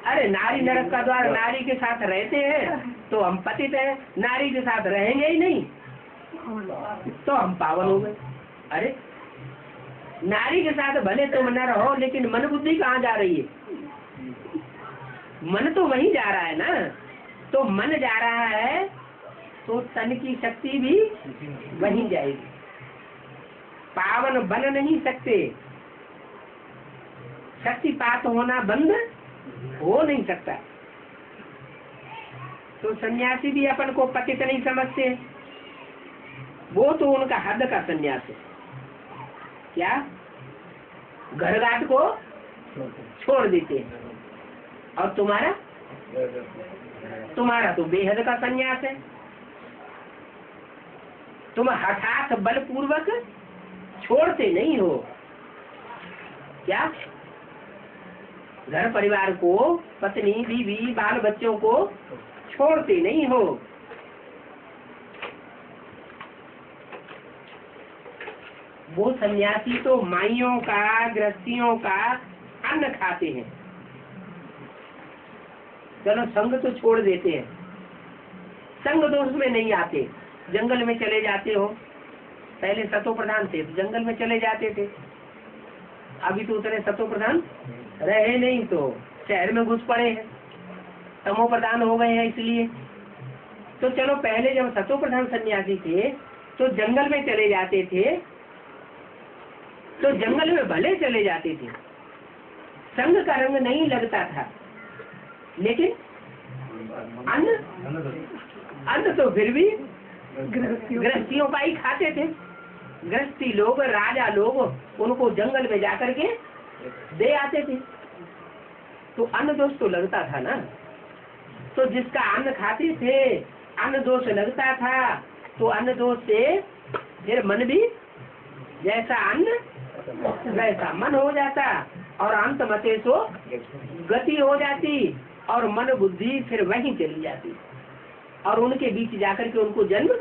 अरे नारी नरक का द्वार, नारी के साथ रहते हैं तो हम पतित हैं, नारी के साथ रहेंगे ही नहीं तो हम पावन हो गए। अरे नारी के साथ भले तुम न रहो, लेकिन मन बुद्धि कहाँ जा रही है? मन तो वहीं जा रहा है ना। तो मन जा रहा है तो तन की शक्ति भी वहीं जाएगी। पावन बन नहीं सकते, शक्तिपात होना बंद हो नहीं सकता। तो सन्यासी भी अपन को पतित नहीं समझते, वो तो उनका हद का सन्यास है। क्या घर घाट को छोड़ देते हैं, और तुम्हारा तो बेहद का सन्यास है। तुम हठात बलपूर्वक छोड़ते नहीं हो। क्या घर परिवार को, पत्नी बीवी बाल बच्चों को छोड़ते नहीं हो। वो सन्यासी तो माइयों का, गृहस्थियों का अन्न खाते हैं। चलो संग तो छोड़ देते हैं, संग दोष में नहीं आते, जंगल में चले जाते हो। पहले सतो प्रधान थे तो जंगल में चले जाते थे, अभी तो उतने सतो प्रधान रहे नहीं तो शहर में घुस पड़े हैं, तमो प्रधान हो गए हैं। इसलिए तो चलो पहले जब सतो प्रधान सन्यासी थे तो जंगल में चले जाते थे, तो जंगल में भले चले जाते थे, संग का रंग नहीं लगता था, लेकिन अन्न तो फिर भी गृहस्थियों का ही खाते थे। गृहस्थी लोग, राजा लोग उनको जंगल में जाकर के दे आते थे, तो अन्न दोष तो लगता था ना। तो जिसका अन्न खाते थे अन्न दोष लगता था, तो अन्न दोष से फिर मन भी जैसा अन्न वैसा मन हो जाता, और अंत मते सो गति हो जाती, और मन बुद्धि फिर वहीं चली जाती, और उनके बीच जाकर के उनको जन्म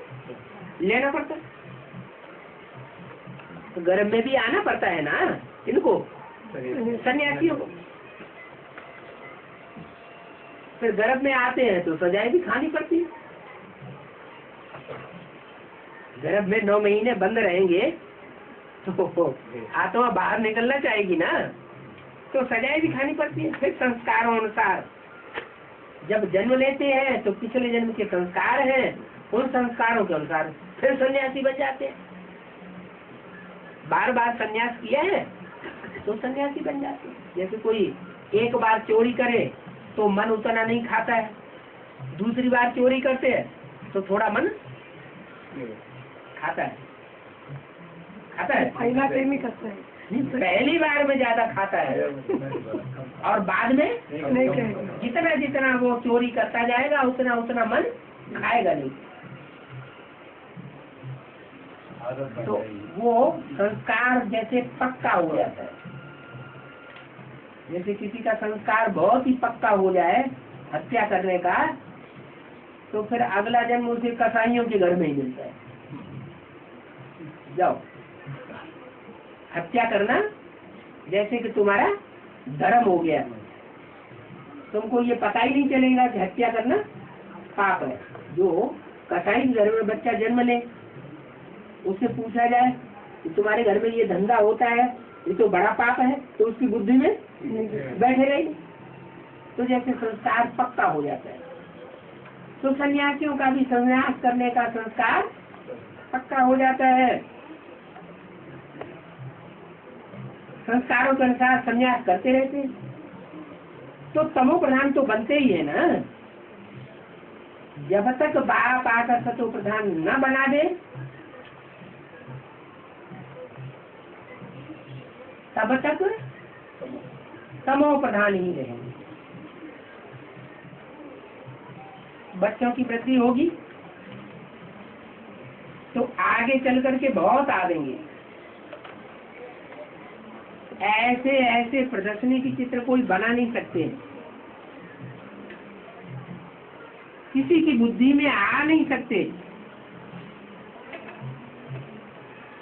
लेना पड़ता। तो गर्भ में भी आना पड़ता है ना इनको, सन्यासियों को। फिर गर्भ में आते हैं तो सजाएं भी खानी पड़ती है। गर्भ में 9 महीने बंद रहेंगे तो आत्मा बाहर निकलना चाहेगी ना, तो सजाएं भी खानी पड़ती है। फिर संस्कारों अनुसार जब जन्म लेते हैं तो पिछले जन्म के संस्कार हैं, उन संस्कारों के अनुसार फिर सन्यासी बन जाते हैं। बार बार सन्यास किया है तो सन्यासी बन जाते हैं। जैसे कोई एक बार चोरी करे तो मन उतना नहीं खाता है, दूसरी बार चोरी करते हैं तो थोड़ा मन खाता है। पहला टाइम ही करता है, पहली बार में ज्यादा खाता है और बाद में नहीं खाएगा। जितना जितना वो चोरी करता जाएगा उतना उतना मन खाएगा नहीं। तो वो संस्कार जैसे पक्का हो जाता है। जैसे किसी का संस्कार बहुत ही पक्का हो जाए हत्या करने का, तो फिर अगला जन्म उसे कसाईयों के घर में ही मिलता है। जाओ हत्या करना जैसे कि तुम्हारा धर्म हो गया, तुमको ये पता ही नहीं चलेगा कि हत्या करना पाप है। जो कसाई के घर में बच्चा जन्म ले, उससे पूछा जाए कि तुम्हारे घर में ये धंधा होता है, ये तो बड़ा पाप है, तो उसकी बुद्धि में बैठे रही। तो जैसे संस्कार पक्का हो जाता है, तो सन्यासियों का भी संन्यास करने का संस्कार पक्का हो जाता है। संस्कारों के अनुसार संन्यास करते रहते हैं, तो तमो प्रधान तो बनते ही है ना। जब तक बाप आकर सतो प्रधान न बना दे तब तक तमो प्रधान ही रहेंगे। बच्चों की वृद्धि होगी तो आगे चल करके बहुत आवेंगे। ऐसे ऐसे प्रदर्शनी की चित्र कोई बना नहीं सकते, किसी की बुद्धि में आ नहीं सकते।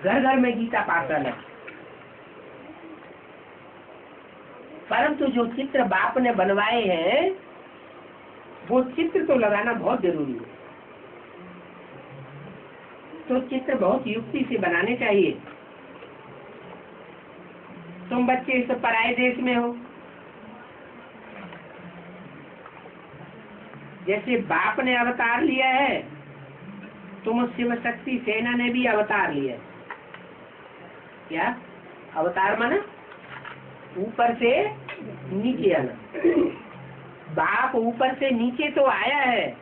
घर घर में गीता पाठशाला है, परंतु जो चित्र बाप ने बनवाए हैं वो चित्र तो लगाना बहुत जरूरी है। तो चित्र बहुत युक्ति से बनाने चाहिए। तुम बच्चे इस पराये देश में हो, जैसे बाप ने अवतार लिया है, तुम शिव शक्ति सेना ने भी अवतार लिया है। क्या अवतार माना? ऊपर से नीचे आना। बाप ऊपर से नीचे तो आया है,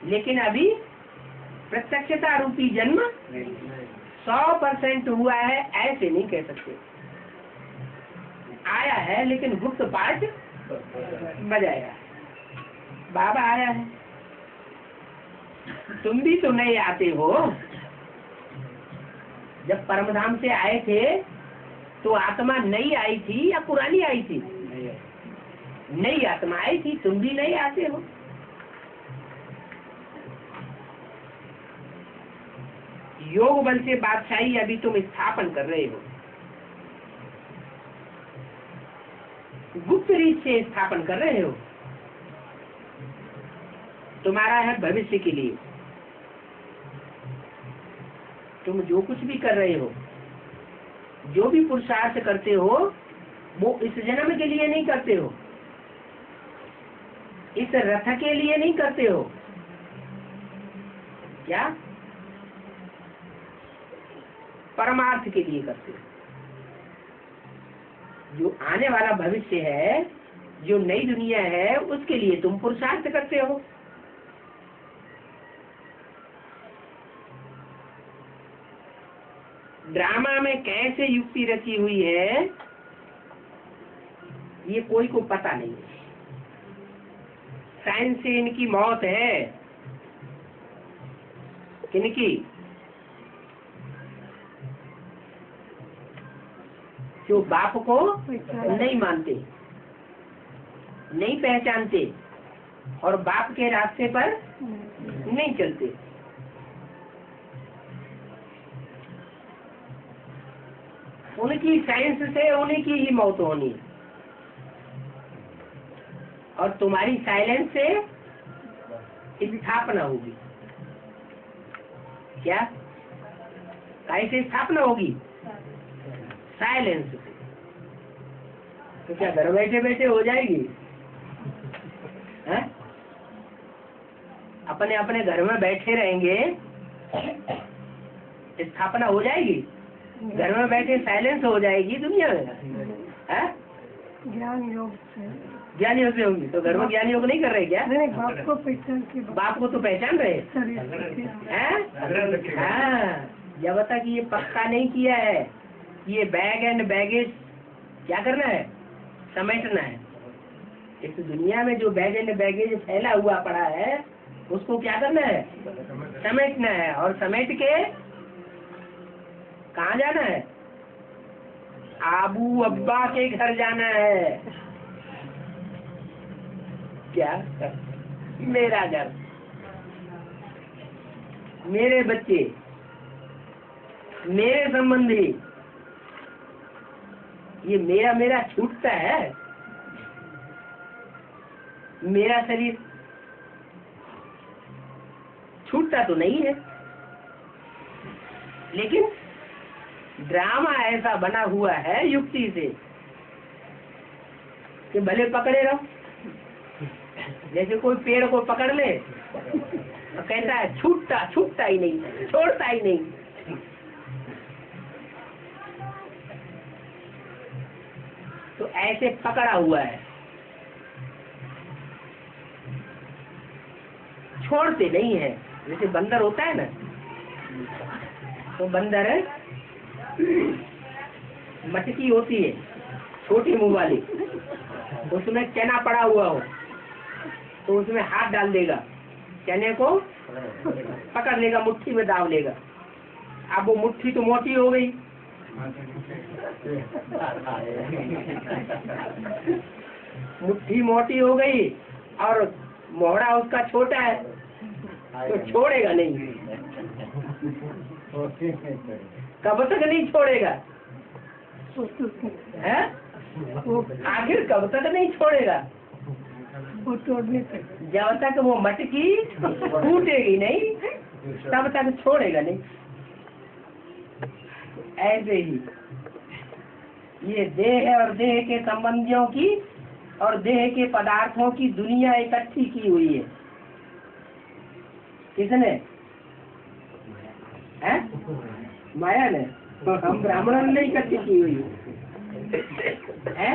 लेकिन अभी प्रत्यक्षता रूपी जन्म 100% हुआ है ऐसे नहीं कह सकते। आया है लेकिन गुप्त पाठ बजाया। बाबा आया है, तुम भी तो नहीं आते हो। जब परमधाम से आए थे तो आत्मा नई आई थी या पुरानी आई थी? नई आत्मा आई थी, तुम भी नहीं आते हो। योग बल से बादशाही अभी तुम स्थापन कर रहे हो, गुप्त रीत से स्थापन कर रहे हो। तुम्हारा है भविष्य के लिए। तुम जो कुछ भी कर रहे हो, जो भी पुरुषार्थ करते हो, वो इस जन्म के लिए नहीं करते हो, इस रथ के लिए नहीं करते हो। क्या? परमार्थ के लिए करते हो। जो आने वाला भविष्य है, जो नई दुनिया है, उसके लिए तुम पुरुषार्थ करते हो। ड्रामा में कैसे युक्ति रची हुई है ये कोई को पता नहीं है। साइंस से इनकी मौत है। किनकी? जो बाप को नहीं मानते, नहीं पहचानते और बाप के रास्ते पर नहीं चलते। उनकी साइंस से उन्हीं की ही मौत होनी है और तुम्हारी साइलेंस से स्थापना होगी। क्या कैसे स्थापना होगी? साइलेंस से। तो क्या घर बैठे बैठे हो जाएगी? है? अपने अपने घर में बैठे रहेंगे, स्थापना हो जाएगी? घर में बैठे साइलेंस हो जाएगी दुनिया में? है? ज्ञान योग से। ज्ञान योग से होगी। तो घर में ज्ञान योग नहीं कर रहे क्या? नहीं, बाप को पहचान के बाप को तो पहचान रहे शरीर हैं? हाँ, जब तक ये पक्का नहीं किया है, ये बैग एंड बैगेज क्या करना है? समेटना है। इस दुनिया में जो बैग एंड बैगेज फैला हुआ पड़ा है, उसको क्या करना है? समेटना है। और समेट के कहाँ जाना है? आबू अब्बा के घर जाना है। क्या? मेरा घर, मेरे बच्चे, मेरे संबंधी, ये मेरा मेरा छूटता है। मेरा शरीर छूटता तो नहीं है, लेकिन ड्रामा ऐसा बना हुआ है युक्ति से कि भले पकड़े रहो। जैसे कोई पेड़ को पकड़ ले तो कहता है छूटता छूटता ही नहीं, छोड़ता ही नहीं। तो ऐसे पकड़ा हुआ है, छोड़ते नहीं है। जैसे बंदर होता है ना, तो बंदर मटकी होती है छोटी मुंह वाली, उसमें चना पड़ा हुआ हो तो उसमें हाथ डाल देगा, चने को पकड़ लेगा, मुट्ठी में दाब लेगा। अब वो मुट्ठी तो मोटी हो गई, मुट्ठी मोटी हो गई और मोहरा उसका छोटा है, तो छोड़ेगा नहीं। कब तक नहीं छोड़ेगा? है? आखिर कब तक नहीं छोड़ेगा? वो तोड़ने तक। जब तक वो मटकी टूटेगी नहीं, तब तक छोड़ेगा नहीं। ऐसे ही ये देह और देह के संबंधियों की और देह के पदार्थों की दुनिया इकट्ठी की हुई है। किसने? है? माया ने। हम ब्राह्मणों ने इकट्ठी की हुई है?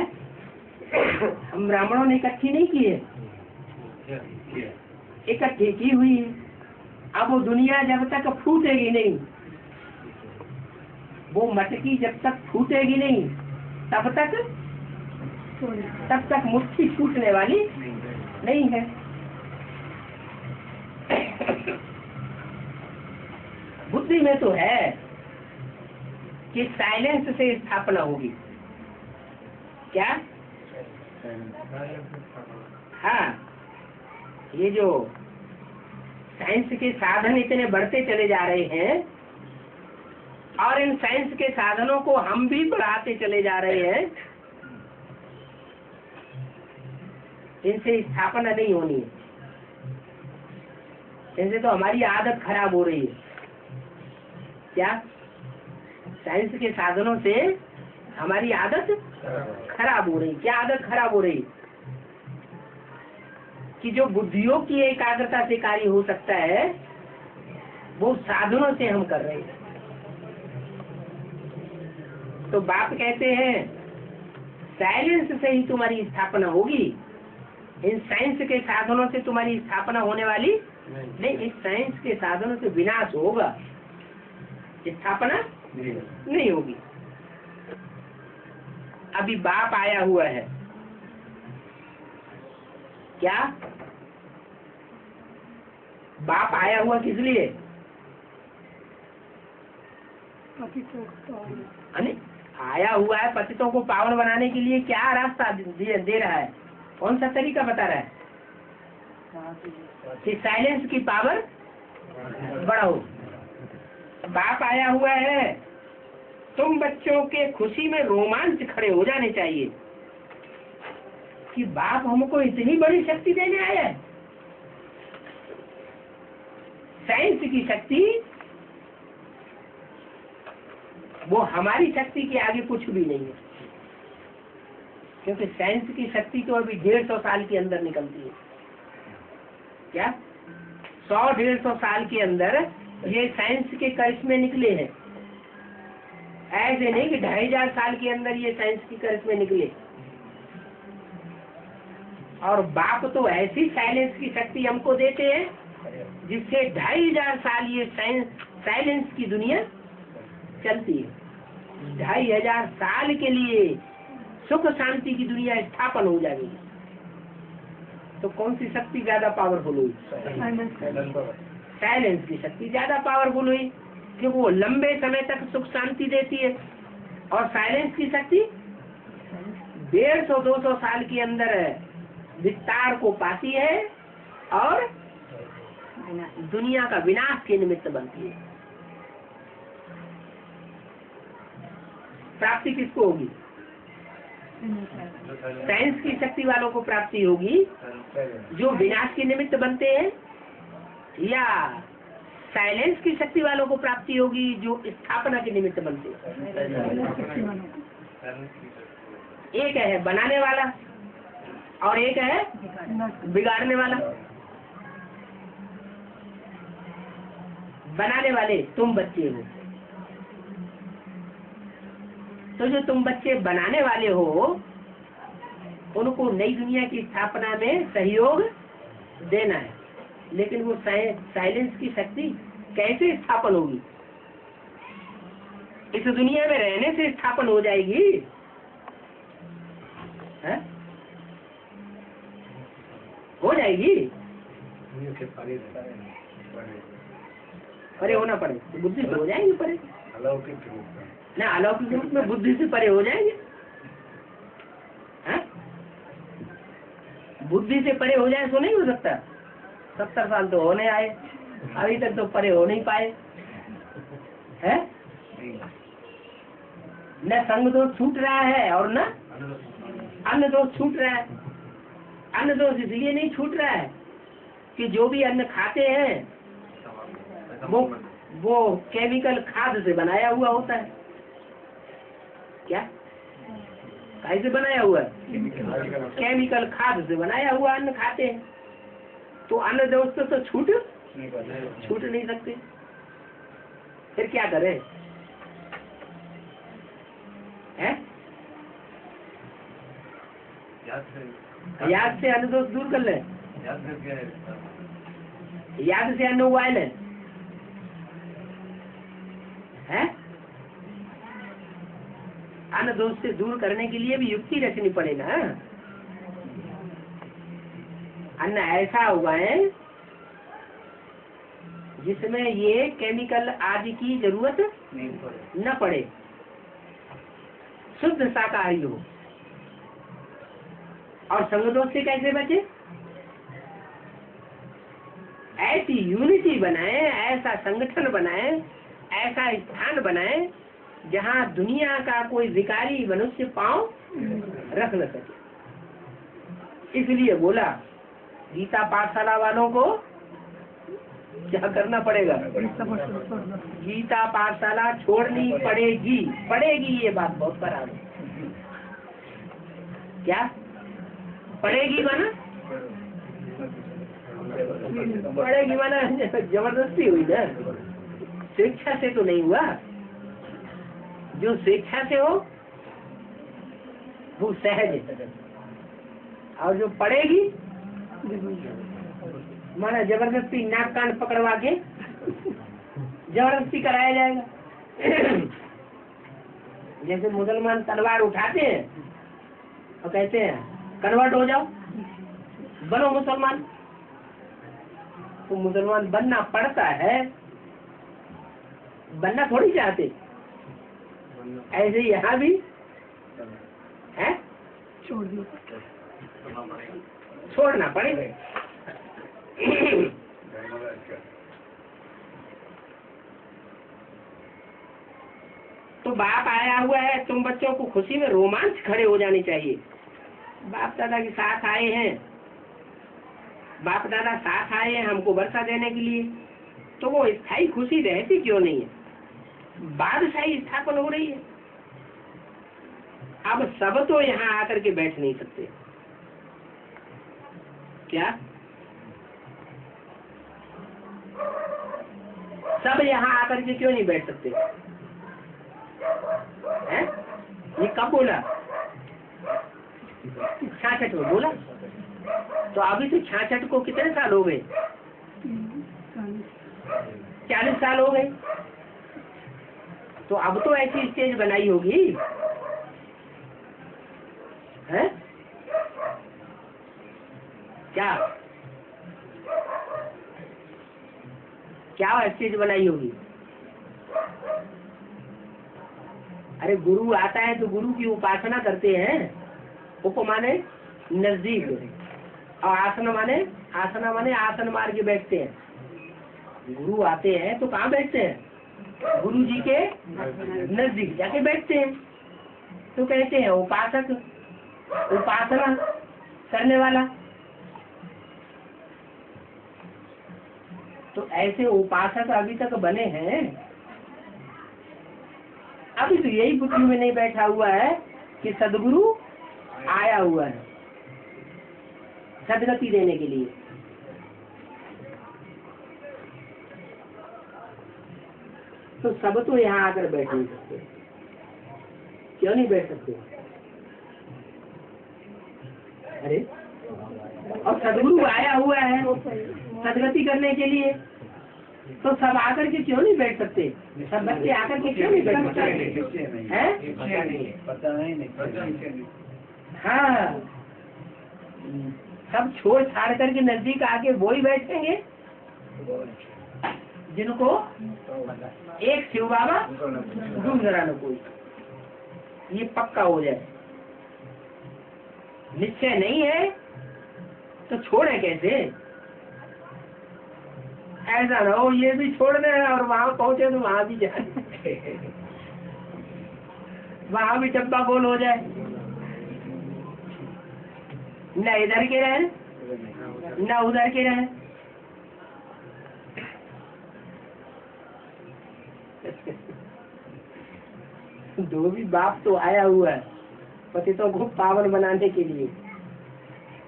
हम ब्राह्मणों ने इकट्ठी नहीं की है, इकट्ठी की हुई है। अब वो दुनिया जब तक फूटेगी नहीं, वो मटकी जब तक फूटेगी नहीं, तब तक मुट्ठी छूटने वाली नहीं है। बुद्धि में तो है कि साइलेंस से स्थापना होगी। क्या? हाँ, ये जो साइंस के साधन इतने बढ़ते चले जा रहे हैं और इन साइंस के साधनों को हम भी बढ़ाते चले जा रहे हैं, इनसे स्थापना नहीं होनी है। इनसे तो हमारी आदत खराब हो रही है। क्या? साइंस के साधनों से हमारी आदत खराब हो रही। क्या आदत खराब हो रही? कि जो बुद्धियों की एकाग्रता से कार्य हो सकता है, वो साधनों से हम कर रहे हैं। तो बाप कहते हैं साइलेंस से ही तुम्हारी स्थापना होगी, इन साइंस के साधनों से तुम्हारी स्थापना होने वाली नहीं। इस साइंस के साधनों से विनाश होगा, स्थापना नहीं होगी। अभी बाप आया हुआ है। क्या? बाप आया हुआ किस लिए? आया हुआ है पतितों को पावन बनाने के लिए क्या रास्ता दे रहा है, कौन सा तरीका बता रहा है कि साइलेंस की पावर बढ़ाओ। बाप आया हुआ है, तुम बच्चों के खुशी में रोमांच खड़े हो जाने चाहिए कि बाप हमको इतनी बड़ी शक्ति देने आया है। साइंस की शक्ति वो हमारी शक्ति के आगे कुछ भी नहीं है, क्योंकि साइंस की शक्ति तो अभी 150 साल के अंदर निकलती है। क्या 100-150 साल के अंदर ये साइंस के करिश्मे निकले हैं। ऐसे नहीं कि 2500 साल के अंदर ये साइंस की करिश्मे निकले। और बाप तो ऐसी साइलेंस की शक्ति हमको देते हैं जिससे 2500 साल ये साइलेंस की दुनिया चलती है। 2500 साल के लिए सुख शांति की दुनिया स्थापन हो जाएगी। तो कौन सी शक्ति ज्यादा पावरफुल हुई? साइलेंस की शक्ति ज्यादा पावरफुल हुई, क्योंकि वो लंबे समय तक सुख शांति देती है। और साइलेंस की शक्ति 150-200 साल के अंदर विस्तार को पाती है और दुनिया का विनाश के निमित्त बनती है। प्राप्ति किसको होगी? साइंस की शक्ति वालों को प्राप्ति होगी जो विनाश के निमित्त बनते हैं, या साइलेंस की शक्ति वालों को प्राप्ति होगी जो स्थापना के निमित्त बनते हैं। एक है बनाने वाला और एक है बिगाड़ने वाला। बनाने वाले तुम बच्चे हो, तो जो तुम बच्चे बनाने वाले हो उनको नई दुनिया की स्थापना में सहयोग देना है। लेकिन वो साइलेंस की शक्ति कैसे स्थापन होगी? इस दुनिया में रहने से स्थापन हो जाएगी है? हो जाएगी। परे होना पड़े तो बुद्धि से हो जाएंगे परे, ना अलौकिक रूप में बुद्धि से परे हो जाएंगे। है? बुद्धि से परे हो जाए तो नहीं हो सकता। 70 साल तो होने आए, अभी तक तो परे हो नहीं पाए है। न संग दोष छूट रहा है और न अन्न दोष छूट रहा है। अन्न दोष इसलिए नहीं छूट रहा है कि जो भी अन्न खाते हैं वो केमिकल खाद से बनाया हुआ होता है। क्या कैसे बनाया हुआ है? केमिकल खाद से बनाया हुआ अन्न खाते हैं, तो अन्न दोष तो छूट नहीं सकते। फिर क्या करें? हैं? याद से अन्न दोष दूर कर ले। याद से अन्न उगाए ले है। अन्न दोष से दूर करने के लिए भी युक्ति रचनी पड़े ना। अन्न ऐसा उगाए जिसमें ये केमिकल आदि की जरूरत न पड़े, शुद्ध शाकाहारी हो। और संगदोष से कैसे बचे? ऐसी यूनिटी बनाए, ऐसा संगठन बनाए, ऐसा स्थान बनाए जहाँ दुनिया का कोई विकारी मनुष्य पांव रख न सके। इसलिए बोला गीता पाठशाला वालों को क्या करना पड़ेगा? गीता पाठशाला छोड़नी पड़ेगी। ये बात बहुत खराब है। क्या पड़ेगी माना? पड़ेगी माना जबरदस्ती हुई ना, स्वेच्छा से तो नहीं हुआ। जो स्वेच्छा से हो वो सहज है, और जो पड़ेगी माना जबरदस्ती नाक कान पकड़वा के जबरदस्ती कराया जाएगा। जैसे मुसलमान तलवार उठाते हैं और कहते हैं कन्वर्ट हो जाओ, बनो मुसलमान। तो मुसलमान बनना पड़ता है, बनना थोड़ी चाहते ऐसे यहाँ भी है, छोड़ दिया। छोड़ना पड़ेगा। तो बाप आया हुआ है, तुम बच्चों को खुशी में रोमांच खड़े हो जाने चाहिए। बाप दादा के साथ आए हैं, बाप दादा साथ आए हैं हमको वर्षा देने के लिए, तो वो स्थायी खुशी रहती क्यों नहीं है? बादशाही स्थापन हो रही है। अब सब तो यहाँ आकर के बैठ नहीं सकते, क्या सब यहाँ आकर के क्यों नहीं बैठ सकते हैं? ये कब बोला? 66 में बोला। तो अभी तो 66 को कितने साल हो गए? 40 साल हो गए। तो अब तो ऐसी स्टेज बनाई होगी है क्या? क्या स्टेज बनाई होगी? अरे गुरु आता है तो गुरु की उपासना करते हैं। उप माने नजदीक, और आसना माने आसन मार के बैठते हैं। गुरु आते हैं तो कहाँ बैठते हैं? गुरु जी के नजदीक जाके बैठते हैं। तो कहते हैं उपासक, उपासना करने वाला। तो ऐसे उपासक अभी तक बने हैं। अभी तो यही बुद्धि में नहीं बैठा हुआ है कि सदगुरु आया हुआ है सदगति देने के लिए। तो सब तो यहाँ आकर बैठ नहीं सकते। क्यों नहीं बैठ सकते? अरे और सदगुरु आया हुआ है सदगति करने के लिए, तो सब आकर के क्यों नहीं बैठ सकते? सब बच्चे आकर के क्यों नहीं बैठ सकते हैं? पता नहीं। हाँ, सब छोड़ छाड़ करके नजदीक आके वो ही बैठेंगे जिनको एक शिव बाबा दूसरा न कोई, ये पक्का हो जाए। निश्चय नहीं है तो छोड़े कैसे? ऐसा ना हो ये भी छोड़ दे और वहां पहुंचे तो वहां भी जाए, वहां भी डब्बा गोल हो जाए। न इधर के रहे न उधर के रहे। धोबी बाप तो आया हुआ है पतितों को पावन बनाने के लिए।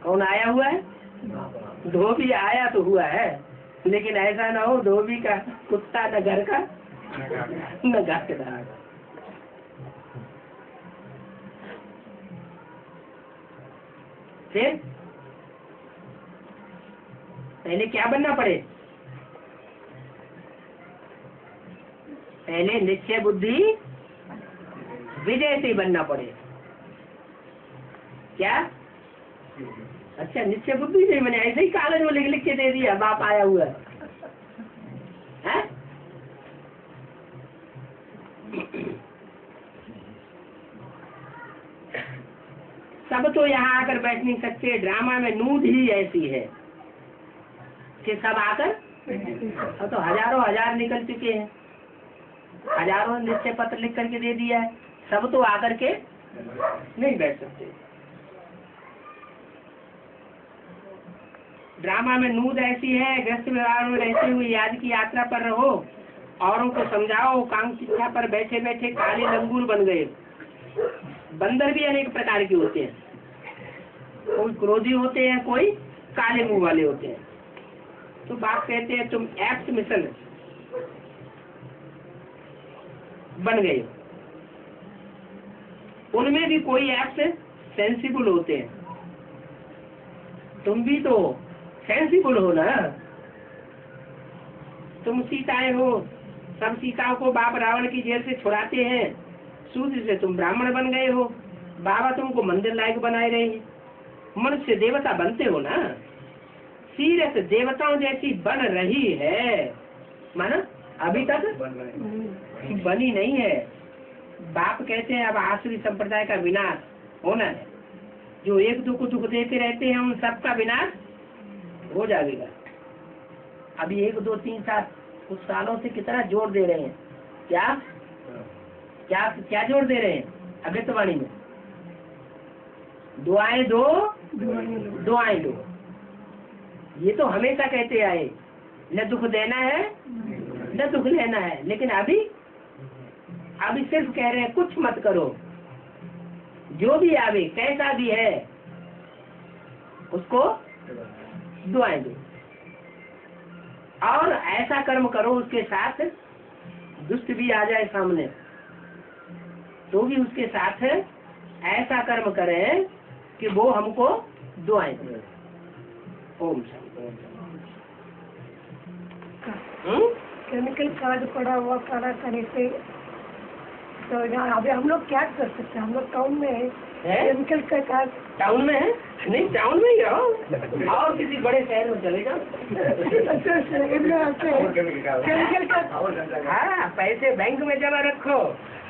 कौन आया हुआ है? धोबी आया तो हुआ है, लेकिन ऐसा ना हो धोबी का कुत्ता न घर का न घाट का। फिर पहले क्या बनना पड़े? पहले निश्चय बुद्धि विजय से बनना पड़े। क्या? अच्छा, निश्चय बुद्धि से मैंने ऐसे ही कागज में लिख के दे दिया बाप आया हुआ है? सब तो यहाँ आकर बैठ नहीं सकते। ड्रामा में नूद ही ऐसी है कि सब आकर, अब तो हजारों हजार निकल चुके हैं, हजारों निश्चय पत्र लिख करके दे दिया है। सब तो आकर के नहीं बैठ सकते। ड्रामा में नूद ऐसी है, ग्रस्त व्यवहार में रहते हुए याद की यात्रा पर रहो, औरों को समझाओ। कांक्षा पर बैठे बैठे काले लंगूर बन गए। बंदर भी अनेक प्रकार के होते हैं, कोई क्रोधी होते हैं, कोई काले मुंह वाले होते हैं। तो बाप कहते हैं तुम एप्ट मिशन बन गए। उनमें भी कोई एप्ट सेंसिबल होते हैं, तुम भी तो सेंसिबल हो ना। तुम सीताएं हो, सब सीताओं को बाप रावण की जेल से छुड़ाते हैं। सूर्य से तुम ब्राह्मण बन गए हो, बाबा तुमको मंदिर लायक बनाए रहे हैं। मनुष्य देवता बनते हो ना। सीरत देवताओं जैसी बन रही है, माना अभी तक बनी नहीं है। बाप कहते हैं अब आसुरी संप्रदाय का विनाश होना है, जो एक दो को दुख देते रहते हैं उन सबका विनाश हो जाएगा। अभी 1 2 3 7 कुछ सालों से कितना जोर दे रहे हैं, क्या क्या क्या जोर दे रहे हैं अभितवाणी में, दुआएं दो दुआएं दो। ये तो हमेशा कहते आए, न दुख देना है न दुख लेना है, लेकिन अभी सिर्फ कह रहे हैं कुछ मत करो, जो भी आवे कैसा भी है उसको दुआएं दो, और ऐसा कर्म करो उसके साथ दुष्ट भी आ जाए सामने तो भी उसके साथ ऐसा कर्म करें कि वो हमको दुआएं दे। ओम केमिकल कार्ड पड़ा हुआ खाना खाने से तो यहाँ अभी हम लोग क्या कर सकते हैं? हम लोग टाउन में है, केमिकल का कार्ड टाउन में है? नहीं, टाउन में ही रहो और किसी बड़े शहर में चले जाओ। केमिकल का हाँ, पैसे बैंक में जमा रखो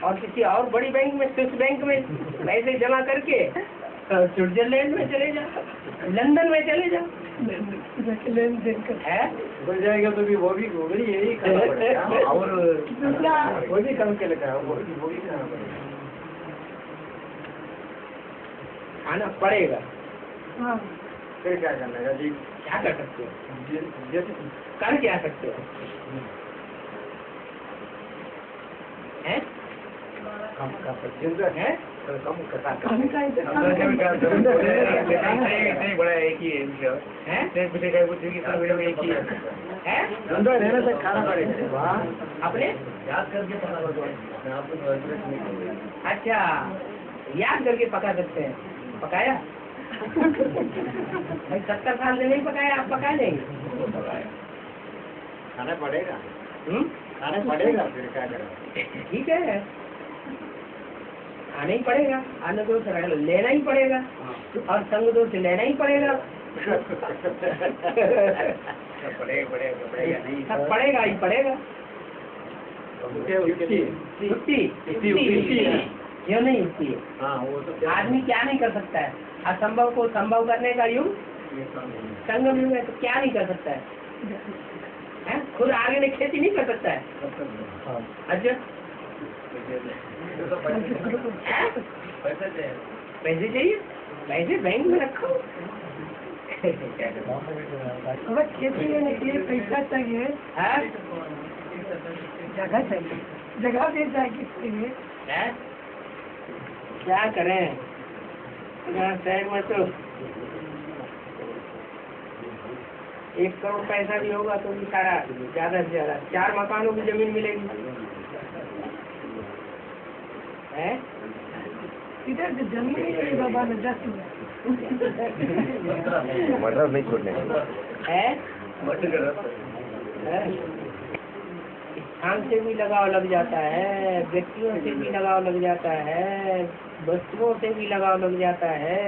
और किसी और बड़ी बैंक में, स्विस बैंक में पैसे जमा करके स्विट्जरलैंड में चले जाओ, लंदन में चले जाओ, लेन देन कर है बन जाएगा तो भी वो भी यही करना पड़ेगा और वो भी कम के लगा वो भी करना पड़ेगा, खाना पड़ेगा। हाँ फिर क्या करना है जी? क्या कर सकते हो? जैसे कर क्या सकते हो? हैं? कम का जिंदा है तो कम करता कम का नहीं बड़ा एक ही है नहीं कुछ का कुछ की सब एक ही है धंधा रहने से खाना पड़ेगा अपने याद करके पता लगा आपको। अच्छा, याद करके पका सकते हैं, पकाया भाई 70 साल से नहीं पकाया, आप पका लेंगे, खाना पड़ेगा खाना पड़ेगा फिर क्या करें? ठीक है, आना ही पड़ेगा, आने दोष लेना ही पड़ेगा और संग दोष लेना ही पड़ेगा, सब पड़ेगा ही पड़ेगा। छुट्टी क्यों नहीं उठती है? हाँ वो तो आदमी क्या नहीं कर सकता है? असंभव को संभव करने का युग संगम युग है, तो क्या नहीं कर सकता है? खुद आगे ने खेती नहीं कर सकता है। अच्छा, पैसे चाहिए, पैसे बैंक में रखो। अगर खेती लेने के लिए पैसा चाहिए, जगह चाहिए, जगह दे जाएगी इसके लिए। क्या करें, शहर में तो 1 करोड़ पैसा भी होगा तो भी सारा ज्यादा से ज्यादा 4 मकानों की जमीन मिलेगी है। इधर जमीन ही नहीं बाबा न जाती मतलब नहीं छोड़ने है। स्थान से भी लगाव लग जाता है, व्यक्तियों से भी लगाव लग जाता है, वस्तुओं से भी लगाव लग जाता है,